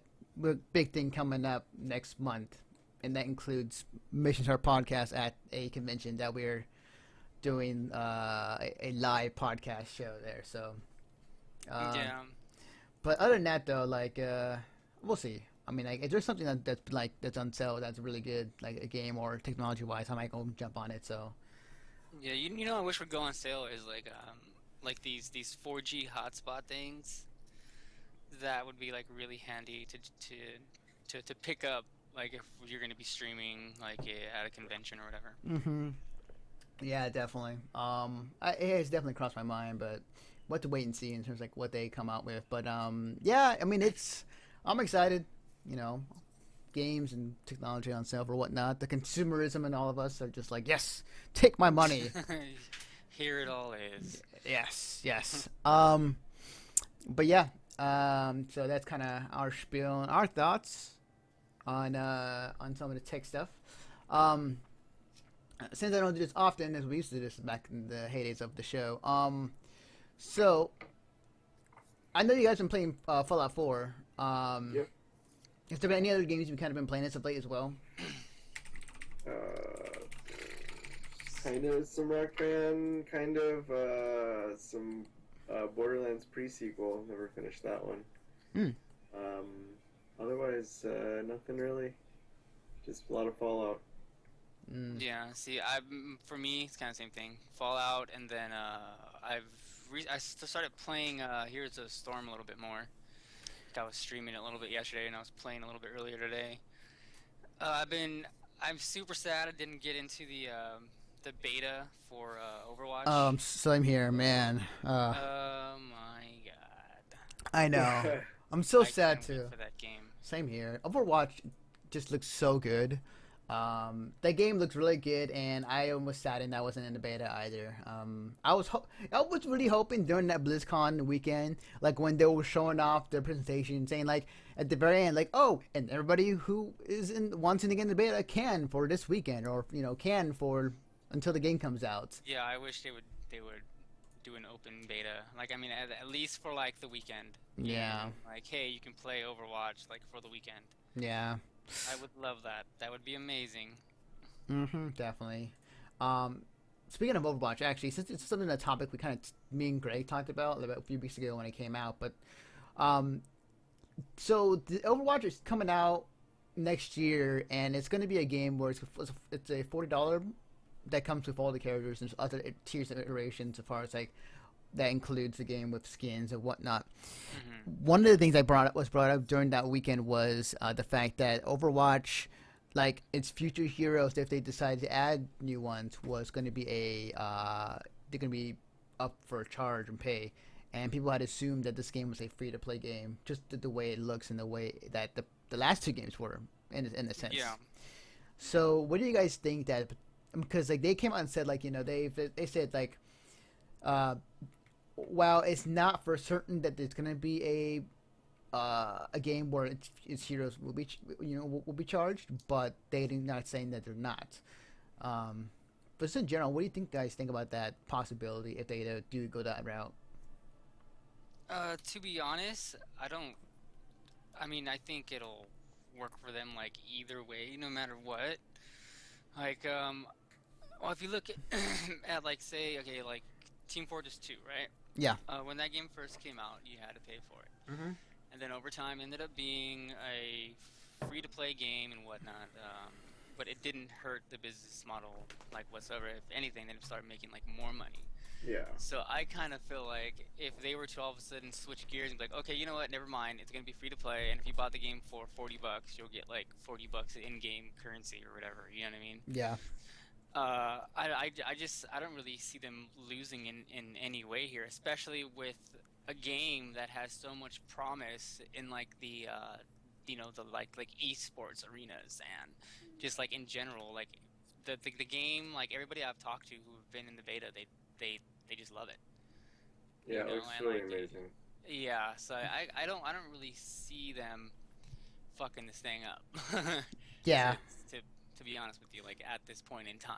[SPEAKER 1] big thing coming up next month, and that includes Mission Start Podcast at a convention that we're doing a live podcast show there. So,
[SPEAKER 2] Yeah.
[SPEAKER 1] but other than that, though, like we'll see. I mean, like if there's something that's on sale that's really good, like a game or technology wise, I might go jump on it. So,
[SPEAKER 2] Yeah, I wish would go on sale is like these 4G hotspot things that would be like really handy to pick up like if you're gonna be streaming like at a convention or whatever.
[SPEAKER 1] yeah, definitely. It has definitely crossed my mind, but what to wait and see in terms of like what they come out with. But yeah, I mean I'm excited. You know, games and technology on sale or whatnot. The consumerism in all of us are just like, yes, take my money.
[SPEAKER 2] Here it all is.
[SPEAKER 1] Yes, yes. But yeah. So that's kind of our spiel and our thoughts on some of the tech stuff. Since I don't do this often, as we used to do this back in the heydays of the show. So I know you guys have been playing Fallout 4.
[SPEAKER 3] Yep.
[SPEAKER 1] Has there been any other games you've kind of been playing as of late as well?
[SPEAKER 3] Uh, kind of some Rock Band, kind of some Borderlands pre-sequel. Never finished that one.
[SPEAKER 1] Hmm.
[SPEAKER 3] Otherwise, nothing really. Just a lot of Fallout.
[SPEAKER 1] Mm.
[SPEAKER 2] Yeah, see, for me it's kind of the same thing. Fallout, and then I started playing Here's a Storm a little bit more. I was streaming it a little bit yesterday, and I was playing a little bit earlier today. I'm super sad I didn't get into the beta for Overwatch.
[SPEAKER 1] Same here, man.
[SPEAKER 2] Oh my god.
[SPEAKER 1] I know. I'm so
[SPEAKER 2] I
[SPEAKER 1] sad
[SPEAKER 2] can't wait
[SPEAKER 1] too.
[SPEAKER 2] for that game.
[SPEAKER 1] Same here. Overwatch just looks so good. That game looks really good, and I was saddened I wasn't in the beta either. I was really hoping during that BlizzCon weekend, like when they were showing off their presentation, saying like at the very end, like, oh, and everybody who wants to get in the beta can for this weekend, or can for until the game comes out.
[SPEAKER 2] Yeah, I wish they would do an open beta. Like, I mean, at least for like the weekend.
[SPEAKER 1] Yeah.
[SPEAKER 2] Like, hey, you can play Overwatch like for the weekend.
[SPEAKER 1] Yeah.
[SPEAKER 2] I would love that. That would be amazing.
[SPEAKER 1] Definitely. Speaking of Overwatch, actually, since it's something, a topic we kind of, me and Greg talked about a few weeks ago when it came out, but so the Overwatch is coming out next year, and it's going to be a game where it's a $40 that comes with all the characters. There's other tiers and iterations as far as like that includes the game with skins and whatnot. One of the things was brought up during that weekend was the fact that Overwatch, like its future heroes, if they decide to add new ones, was going to be they're going to be up for a charge and pay, and people had assumed that this game was a free to play game, just the way it looks and the way that the last two games were in a sense.
[SPEAKER 2] Yeah.
[SPEAKER 1] So what do you guys think that? Because like they came out and said like they said like. Well, it's not for certain that there's going to be a game where its heroes will be will be charged, but they're not saying that they're not. Um, but just in general, what do you think guys think about that possibility if they do go that route?
[SPEAKER 2] To be honest, I don't. I mean, I think it'll work for them like either way, no matter what. Like, well, if you look at, at like say, okay, like Team Fortress 2, right?
[SPEAKER 1] Yeah.
[SPEAKER 2] When that game first came out, you had to pay for it,
[SPEAKER 3] Hmm.
[SPEAKER 2] and then over time ended up being a free-to-play game and whatnot. But it didn't hurt the business model like whatsoever. If anything, they started making like more money.
[SPEAKER 3] Yeah.
[SPEAKER 2] So I kind of feel like if they were to all of a sudden switch gears and be like, okay, you know what, never mind, it's gonna be free to play, and if you bought the game for $40, you'll get like $40 in-game currency or whatever. You know what I mean?
[SPEAKER 1] Yeah.
[SPEAKER 2] I don't really see them losing in any way here, especially with a game that has so much promise in like the the like esports arenas and just like in general like the game, like everybody I've talked to who've been in the beta, they just love it,
[SPEAKER 3] Yeah,
[SPEAKER 2] you
[SPEAKER 3] it
[SPEAKER 2] know,
[SPEAKER 3] looks
[SPEAKER 2] and
[SPEAKER 3] really
[SPEAKER 2] like
[SPEAKER 3] amazing.
[SPEAKER 2] yeah, so I don't really see them fucking this thing up.
[SPEAKER 1] Yeah.
[SPEAKER 2] To be honest with you, like at this point in time.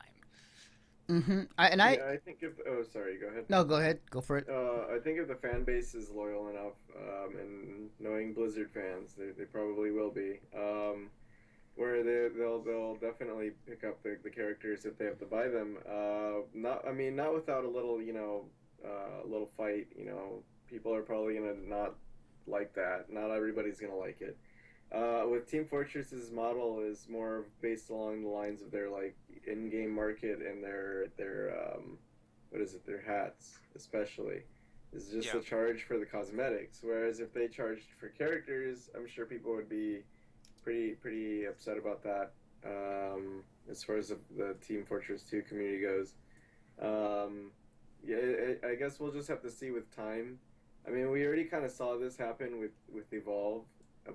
[SPEAKER 1] Mm-hmm.
[SPEAKER 3] Yeah, I think if oh sorry, go ahead.
[SPEAKER 1] No, go ahead, go for it.
[SPEAKER 3] I think if the fan base is loyal enough, and knowing Blizzard fans, they probably will be. Where they'll definitely pick up the characters if they have to buy them. Not I mean not without a little little fight. People are probably gonna not like that. Not everybody's gonna like it. With Team Fortress's model is more based along the lines of their like in-game market and their what is it, their hats especially is just
[SPEAKER 2] Yeah.
[SPEAKER 3] a charge for the cosmetics. Whereas if they charged for characters, I'm sure people would be pretty upset about that. As far as the Team Fortress 2 community goes, yeah, I guess we'll just have to see with time. I mean, we already kind of saw this happen with Evolve,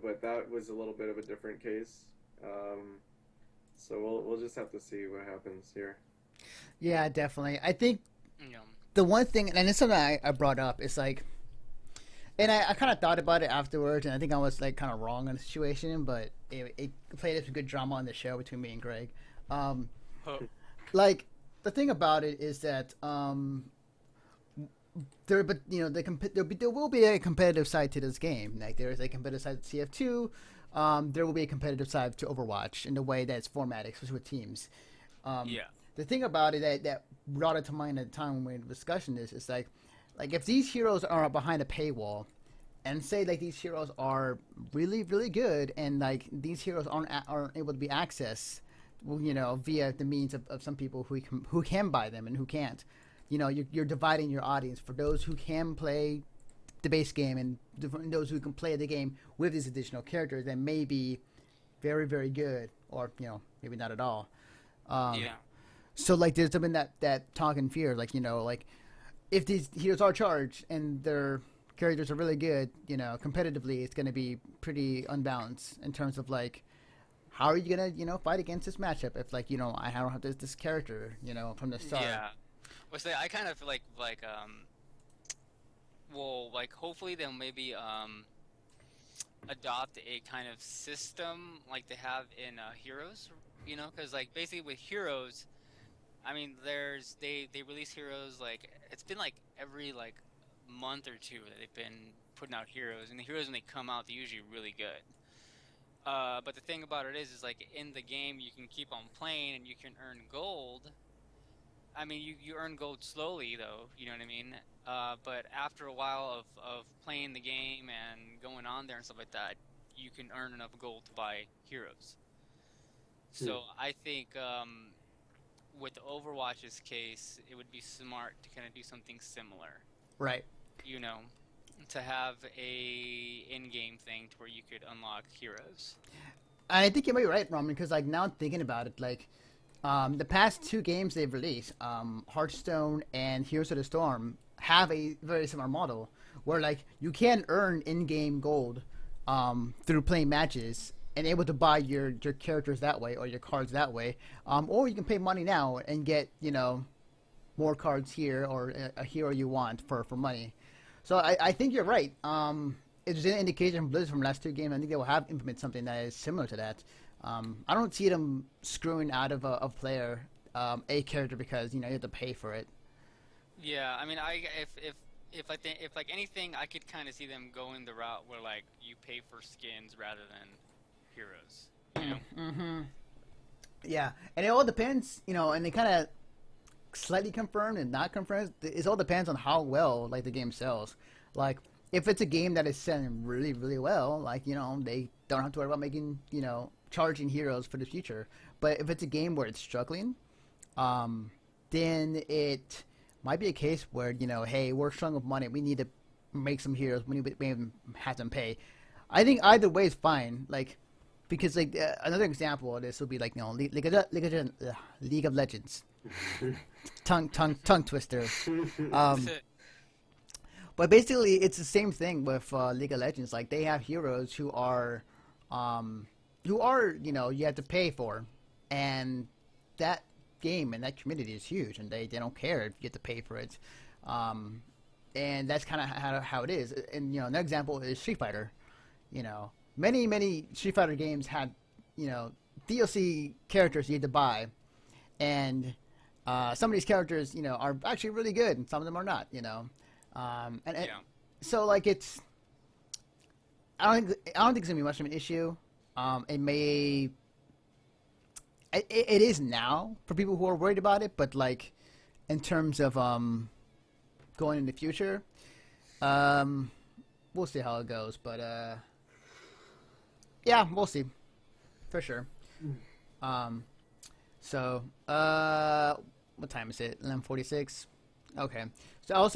[SPEAKER 3] but that was a little bit of a different case. So we'll just have to see what happens here.
[SPEAKER 1] Yeah, definitely. I think
[SPEAKER 2] You know.
[SPEAKER 1] the one thing, and it's something I brought up, is like, and I kind of thought about it afterwards, and I think I was like kind of wrong on the situation, but it played as a good drama on the show between me and Greg. Um,
[SPEAKER 2] Oh,
[SPEAKER 1] like the thing about it is that there, but there will be a competitive side to this game. Like there is a competitive side to CF2. There will be a competitive side to Overwatch in the way that it's formatted, especially with teams. Um,
[SPEAKER 2] yeah.
[SPEAKER 1] the thing about it that brought it to mind at the time when we were discussing this is like if these heroes are behind a paywall, and say like these heroes are really really good, and like these heroes aren't able to be accessed, well, via the means of some people who can buy them and who can't. You're dividing your audience for those who can play the base game and those who can play the game with these additional characters that may be very very good, or maybe not at all. Um,
[SPEAKER 2] Yeah.
[SPEAKER 1] so like there's been that talk and fear, like like if these heroes are charged and their characters are really good, competitively it's going to be pretty unbalanced in terms of like how are you gonna fight against this matchup if like I don't have this character from the start.
[SPEAKER 2] Yeah. Well, say I kind of feel like well, like hopefully they'll maybe adopt a kind of system like they have in Heroes, because like basically with Heroes, I mean they release Heroes like it's been like every like month or two that they've been putting out Heroes, and the Heroes when they come out they're usually really good. But the thing about it is like in the game you can keep on playing and you can earn gold. I mean, you earn gold slowly, though, you know what I mean? But after a while of playing the game and going on there and stuff like that, you can earn enough gold to buy heroes.
[SPEAKER 3] Hmm.
[SPEAKER 2] So I think with Overwatch's case, it would be smart to kind of do something similar,
[SPEAKER 1] Right.
[SPEAKER 2] you know, to have a in-game thing to where you could unlock heroes.
[SPEAKER 1] I think you might be right, Roman, because like now thinking about it, like the past two games they've released, Hearthstone and Heroes of the Storm, have a very similar model where like you can earn in-game gold through playing matches and able to buy your characters that way or your cards that way, or you can pay money now and get more cards here or a hero you want for money. So I think you're right. if there's any indication from Blizzard from the last two games, I think they will have implement something that is similar to that. I don't see them screwing out of a player a character because you have to pay for it.
[SPEAKER 2] Yeah, I mean, if I think if like anything, I could kind of see them going the route where like you pay for skins rather than heroes. You know?
[SPEAKER 1] Mm-hmm. Yeah, and it all depends, and they kind of slightly confirmed and not confirmed. It all depends on how well like the game sells. Like if it's a game that is selling really, really well, like they don't have to worry about making charging heroes for the future. But if it's a game where it's struggling, then it might be a case where hey, we're struggling with money. We need to make some heroes. We need to have them pay. I think either way is fine. Like because like another example of this would be like League of Legends. tongue twister. But basically, it's the same thing with League of Legends. Like they have heroes who are you have to pay for, and that game and that community is huge, and they don't care if you have to pay for it. And that's kind of how it is. And another example is Street Fighter. Many Street Fighter games had DLC characters you had to buy, and some of these characters are actually really good, and some of them are not. So like it's I don't think it's gonna be much of an issue. It is now for people who are worried about it, but like in terms of going in the future, we'll see how it goes. But yeah, we'll see for sure. So what time is it? 11:46. Okay, so I'll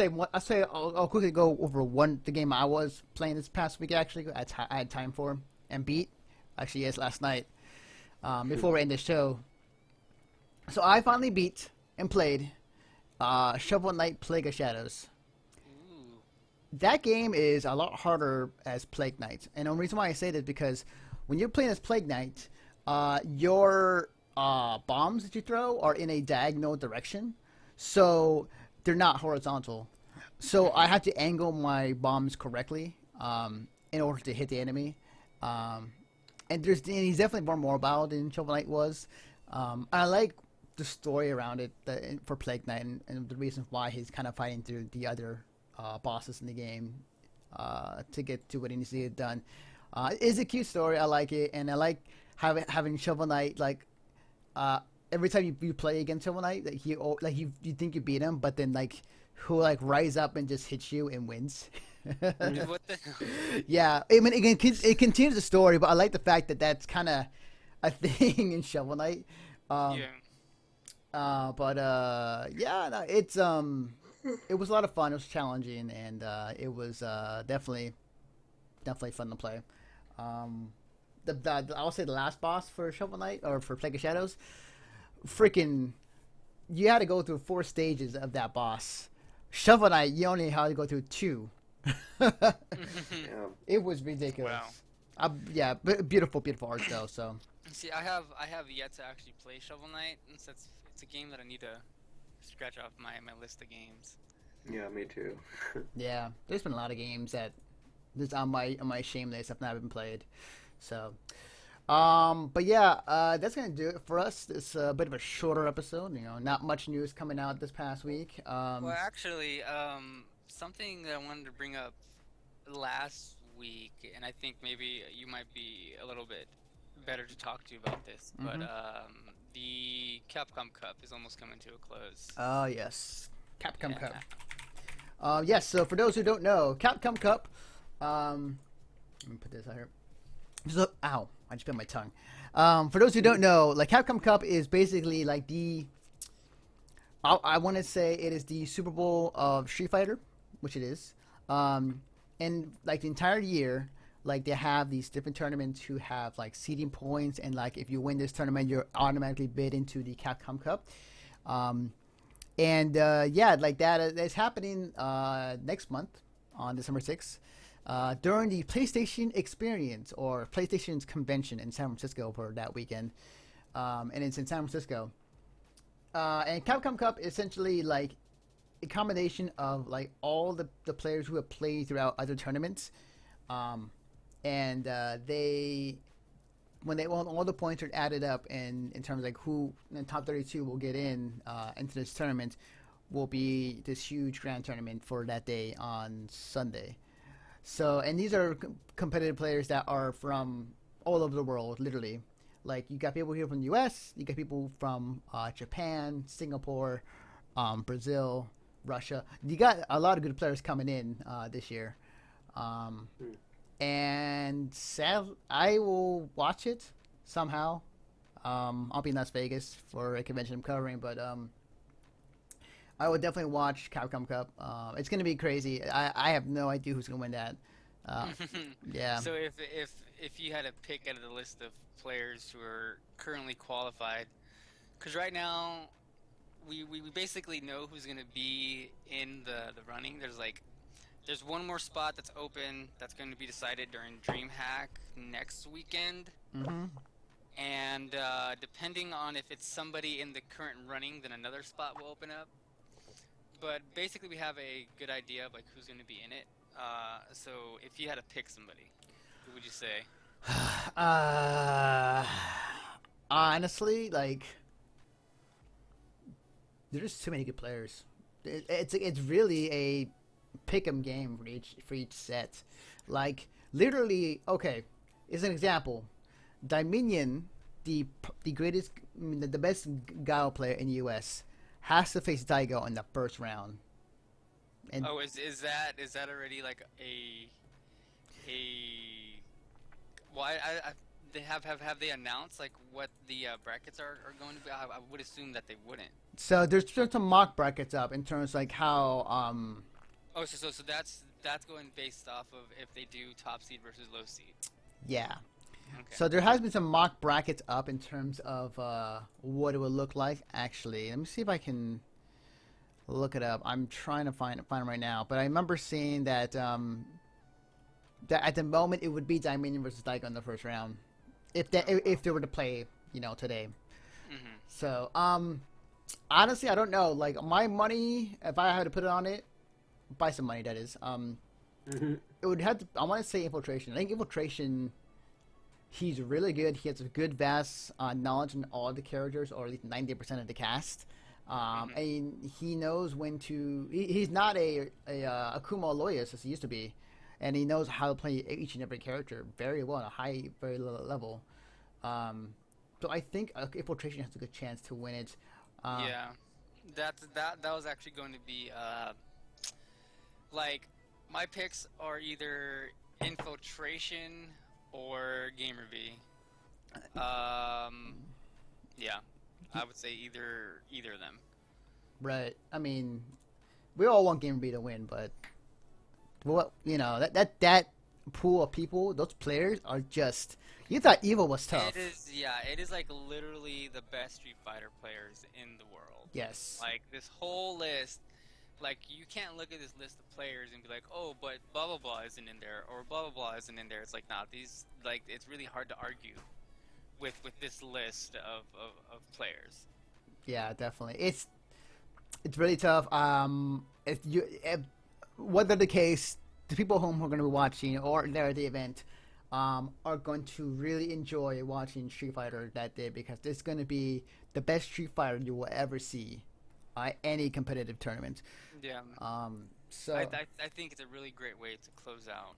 [SPEAKER 1] quickly go over the game I was playing this past week. Actually, I had time for and beat. Actually, yes, last night. Before we end the show, so I finally beat and played Shovel Knight: Plague of Shadows.
[SPEAKER 2] Ooh.
[SPEAKER 1] That game is a lot harder as Plague Knight, and the reason why I say that is because when you're playing as Plague Knight, your bombs that you throw are in a diagonal direction, so they're not horizontal. So I had to angle my bombs correctly in order to hit the enemy. And he's definitely more mobile than Shovel Knight was. I like the story around it for Plague Knight and the reason why he's kind of fighting through the other bosses in the game to get to what he needs to get done. It's a cute story. I like it, and I like having Shovel Knight like. Every time you play against Shovel Knight, you think you beat him, but then like who like rise up and just hits you and wins.
[SPEAKER 2] What the?
[SPEAKER 1] Yeah, I mean it continues the story, but I like the fact that that's kind of a thing in Shovel Knight. Yeah. Yeah, no, it was a lot of fun. It was challenging, and it was definitely fun to play. I'll say the last boss for Shovel Knight or for Plague of Shadows, freaking, you had to go through 4 stages of that boss. Shovel Knight, you only had to go through 2.
[SPEAKER 3] Yeah.
[SPEAKER 1] It was ridiculous.
[SPEAKER 2] Wow.
[SPEAKER 1] Yeah, beautiful art though. So.
[SPEAKER 2] See, I have yet to actually play Shovel Knight, and it's a game that I need to scratch off my list of games.
[SPEAKER 3] Yeah, me too.
[SPEAKER 1] Yeah, there's been a lot of games that is on my shame list I've never been played. So, but yeah, that's gonna do it for us. It's a bit of a shorter episode. Not much news coming out this past week.
[SPEAKER 2] Well, actually, something that I wanted to bring up last week, and I think maybe you might be a little bit better to talk to about this, but the Capcom Cup is almost coming to a close.
[SPEAKER 1] Oh yes, Capcom Cup. Yes. So for those who don't know, Capcom Cup. Let me put this out here. So, ow! I just bit my tongue. For those who don't know, like Capcom Cup is basically like I want to say it is the Super Bowl of Street Fighter, which it is. And like the entire year, like they have these different tournaments who have like seeding points, and like if you win this tournament, you're automatically bid into the Capcom Cup. Yeah, like that is happening next month on December 6th. During the PlayStation Experience or PlayStation's convention in San Francisco for that weekend, and it's in San Francisco. And Capcom Cup is essentially like a combination of like all the players who have played throughout other tournaments, um, and they when they all the points are added up and in terms of like who in the top 32 will get in into this tournament will be this huge grand tournament for that day on Sunday. So, and these are competitive players that are from all over the world, literally. Like you got people here from the U.S., you got people from Japan, Singapore, Brazil, Russia. You got a lot of good players coming in this year. And I will watch it somehow. I'll be in Las Vegas for a convention I'm covering, but I would definitely watch Capcom Cup. It's going to be crazy. I have no idea who's going to win that. Yeah.
[SPEAKER 2] So if you had to pick out of the list of players who are currently qualified, because right now we basically know who's going to be in the running. There's one more spot that's open that's going to be decided during DreamHack next weekend.
[SPEAKER 1] Mm-hmm.
[SPEAKER 2] And depending on if it's somebody in the current running, then another spot will open up. But basically we have a good idea of like who's going to be in it. So if you had to pick somebody, who would you say?
[SPEAKER 1] Honestly, like there's too many good players. It's really a pick 'em game for each set. Like literally, okay, as an example, Dominion, the greatest, the best Gao player in the U.S. has to face Daigo in the first round. And
[SPEAKER 2] is that already like a why they have they announced like what the brackets are going to be? I would assume that they wouldn't.
[SPEAKER 1] so there's some mock brackets up in terms like how
[SPEAKER 2] Oh, so that's going based off of if they do top seed versus low seed.
[SPEAKER 1] yeah.
[SPEAKER 2] Okay.
[SPEAKER 1] So there has been some mock brackets up in terms of what it would look like. Actually, let me see if I can look it up. I'm trying to find them right now, but I remember seeing that that at the moment it would be Dominion versus Daigo in the first round, if they were to play, today.
[SPEAKER 2] Mm-hmm.
[SPEAKER 1] So honestly, I don't know. Like my money, if I had to put it on it, buy some money. That is, it would have to. I want to say Infiltration. I think Infiltration. He's really good. He has a good vast knowledge in all the characters, or at least 90% of the cast. And he knows when to. He's not a Akuma Aloyus as he used to be, and he knows how to play each and every character very well at a very low level. So I think Infiltration has a good chance to win it.
[SPEAKER 2] Yeah, that was actually going to be like my picks are either Infiltration or Gamer V. Yeah, I would say either of them.
[SPEAKER 1] Right. I mean, we all want Gamer B to win, but that pool of people, those players are just. You thought Evil was tough.
[SPEAKER 2] It is like literally the best Street Fighter players in the world.
[SPEAKER 1] Yes.
[SPEAKER 2] Like this whole list. Like, you can't look at this list of players and be like, oh, but blah, blah, blah isn't in there, or blah, blah, blah isn't in there. It's like, nah, it's really hard to argue with this list of players.
[SPEAKER 1] Yeah, definitely. It's really tough. Whether the case, the people who are going to be watching or there at the event are going to really enjoy watching Street Fighter that day because it's going to be the best Street Fighter you will ever see at any competitive tournament.
[SPEAKER 2] Yeah.
[SPEAKER 1] So
[SPEAKER 2] I think it's a really great way to close out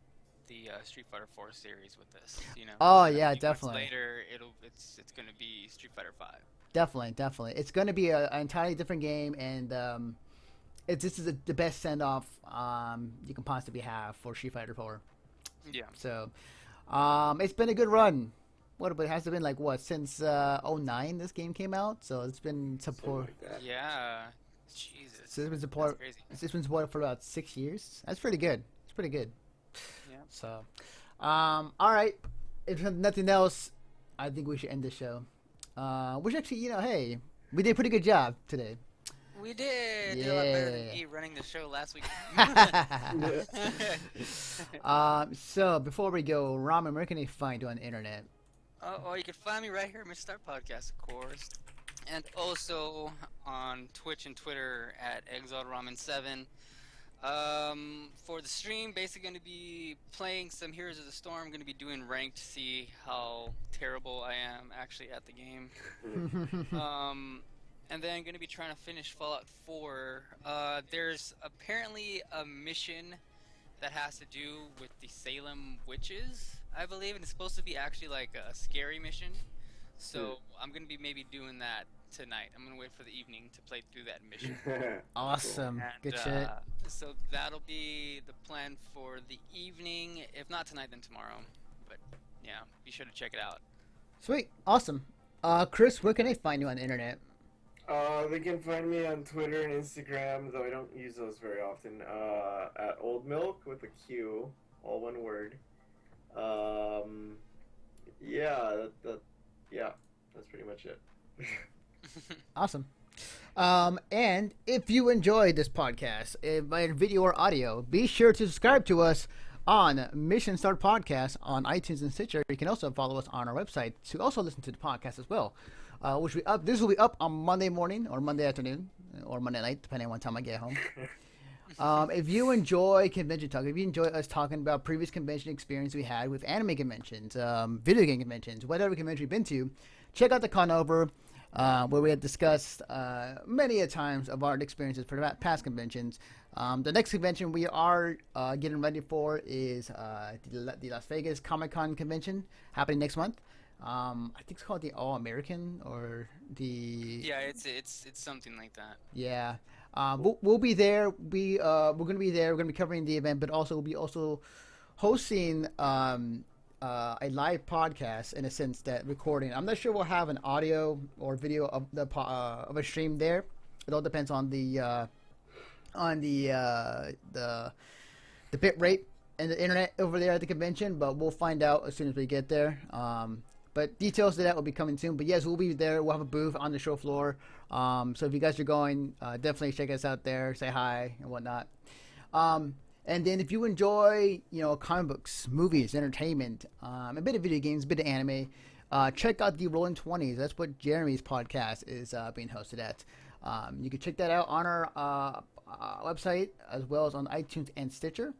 [SPEAKER 2] the Street Fighter 4 series with this.
[SPEAKER 1] Oh yeah, definitely.
[SPEAKER 2] Later, it's going to be Street Fighter 5.
[SPEAKER 1] Definitely. It's going to be an entirely different game, and this is the best send off you can possibly have for Street Fighter 4.
[SPEAKER 2] Yeah.
[SPEAKER 1] So, it's been a good run. What has it been like? What since 2009 this game came out? So it's been support.
[SPEAKER 3] Like
[SPEAKER 2] yeah. Jesus.
[SPEAKER 1] So it's been support. It's been supported for about 6 years. That's pretty good. It's pretty good.
[SPEAKER 2] Yeah.
[SPEAKER 1] So, all right. If there's nothing else, I think we should end the show. Which actually, hey, we did a pretty good job today.
[SPEAKER 2] We did.
[SPEAKER 1] Yeah.
[SPEAKER 2] Did a lot better than me running the show last week.
[SPEAKER 1] So before we go, Ramen, where can they find you on the internet?
[SPEAKER 2] Oh, you can find me right here, Mr. Star Podcast, of course. And also on Twitch and Twitter at ExileRamen7. For the stream, basically going to be playing some Heroes of the Storm. Going to be doing ranked to see how terrible I am actually at the game. Um, and then going to be trying to finish Fallout 4. There's apparently a mission that has to do with the Salem witches, I believe, and it's supposed to be actually like a scary mission. So I'm going to be maybe doing that tonight. I'm going to wait for the evening to play through that mission.
[SPEAKER 1] Awesome.
[SPEAKER 2] And,
[SPEAKER 1] Good shit.
[SPEAKER 2] So that'll be the plan for the evening. If not tonight, then tomorrow. But yeah, be sure to check it out.
[SPEAKER 1] Sweet. Awesome. Chris, where can they find you on the internet?
[SPEAKER 3] They can find me on Twitter and Instagram, though I don't use those very often. At Old Milk with a Q, all one word. Yeah, yeah, that's pretty much it.
[SPEAKER 1] Awesome. And if you enjoyed this podcast, by video or audio, be sure to subscribe to us on Mission Start Podcast on iTunes and Stitcher. You can also follow us on our website to also listen to the podcast as well. Which we up. This will be up on Monday morning or Monday afternoon or Monday night, depending on what time I get home. If you enjoy convention talk, if you enjoy us talking about previous convention experience we had with anime conventions, video game conventions, whatever convention you've been to, check out the Con Over, where we have discussed many a times of our experiences for past conventions. The next convention we are getting ready for is the Las Vegas Comic-Con convention happening next month. I think it's called the All American or the
[SPEAKER 2] Yeah, it's something like that.
[SPEAKER 1] yeah. We'll be there. We're gonna be there. We're gonna be covering the event, but also we'll be also hosting a live podcast in a sense that recording. I'm not sure we'll have an audio or video of the of a stream there. It all depends on the bit rate and the internet over there at the convention, but we'll find out as soon as we get there. But details to that will be coming soon. But yes, we'll be there. We'll have a booth on the show floor. So if you guys are going, definitely check us out there. Say hi and whatnot. And then if you enjoy, comic books, movies, entertainment, a bit of video games, a bit of anime, check out the Rolling 20s. That's what Jeremy's podcast is being hosted at. You can check that out on our website as well as on iTunes and Stitcher.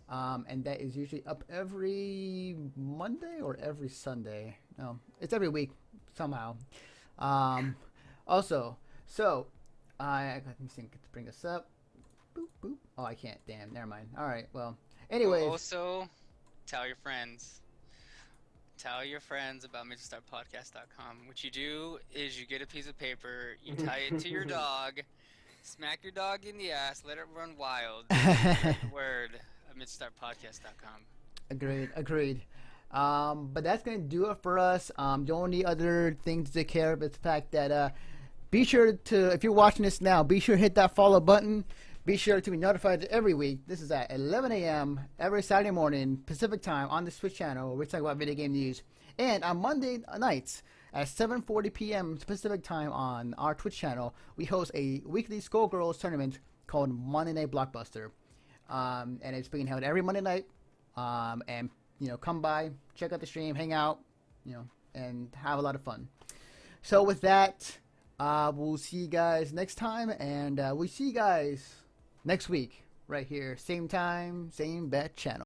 [SPEAKER 1] And that is usually up every Monday or every Sunday. No, it's every week somehow. Also, so let me see, to bring this up. Boop, boop. Oh, I can't. Damn, never mind. All right, well, anyways.
[SPEAKER 2] Also, tell your friends. Tell your friends about MidgetStarPodcast.com. What you do is you get a piece of paper, you tie it to your dog, smack your dog in the ass, let it run wild. Spread the word of MidgetStarPodcast.com.
[SPEAKER 1] Agreed. But that's going to do it for us. The only other thing to take care of is the fact that be sure to, if you're watching this now, be sure to hit that follow button. Be sure to be notified every week. This is at 11 a.m. every Saturday morning Pacific time on the Twitch channel where we talk about video game news. And on Monday nights at 7:40 p.m. Pacific time on our Twitch channel, we host a weekly Skullgirls tournament called Monday Night Blockbuster. And it's being held every Monday night. And come by, check out the stream, hang out, and have a lot of fun. So with that, we'll see you guys next time, and we'll see you guys next week right here, same time, same bat channel.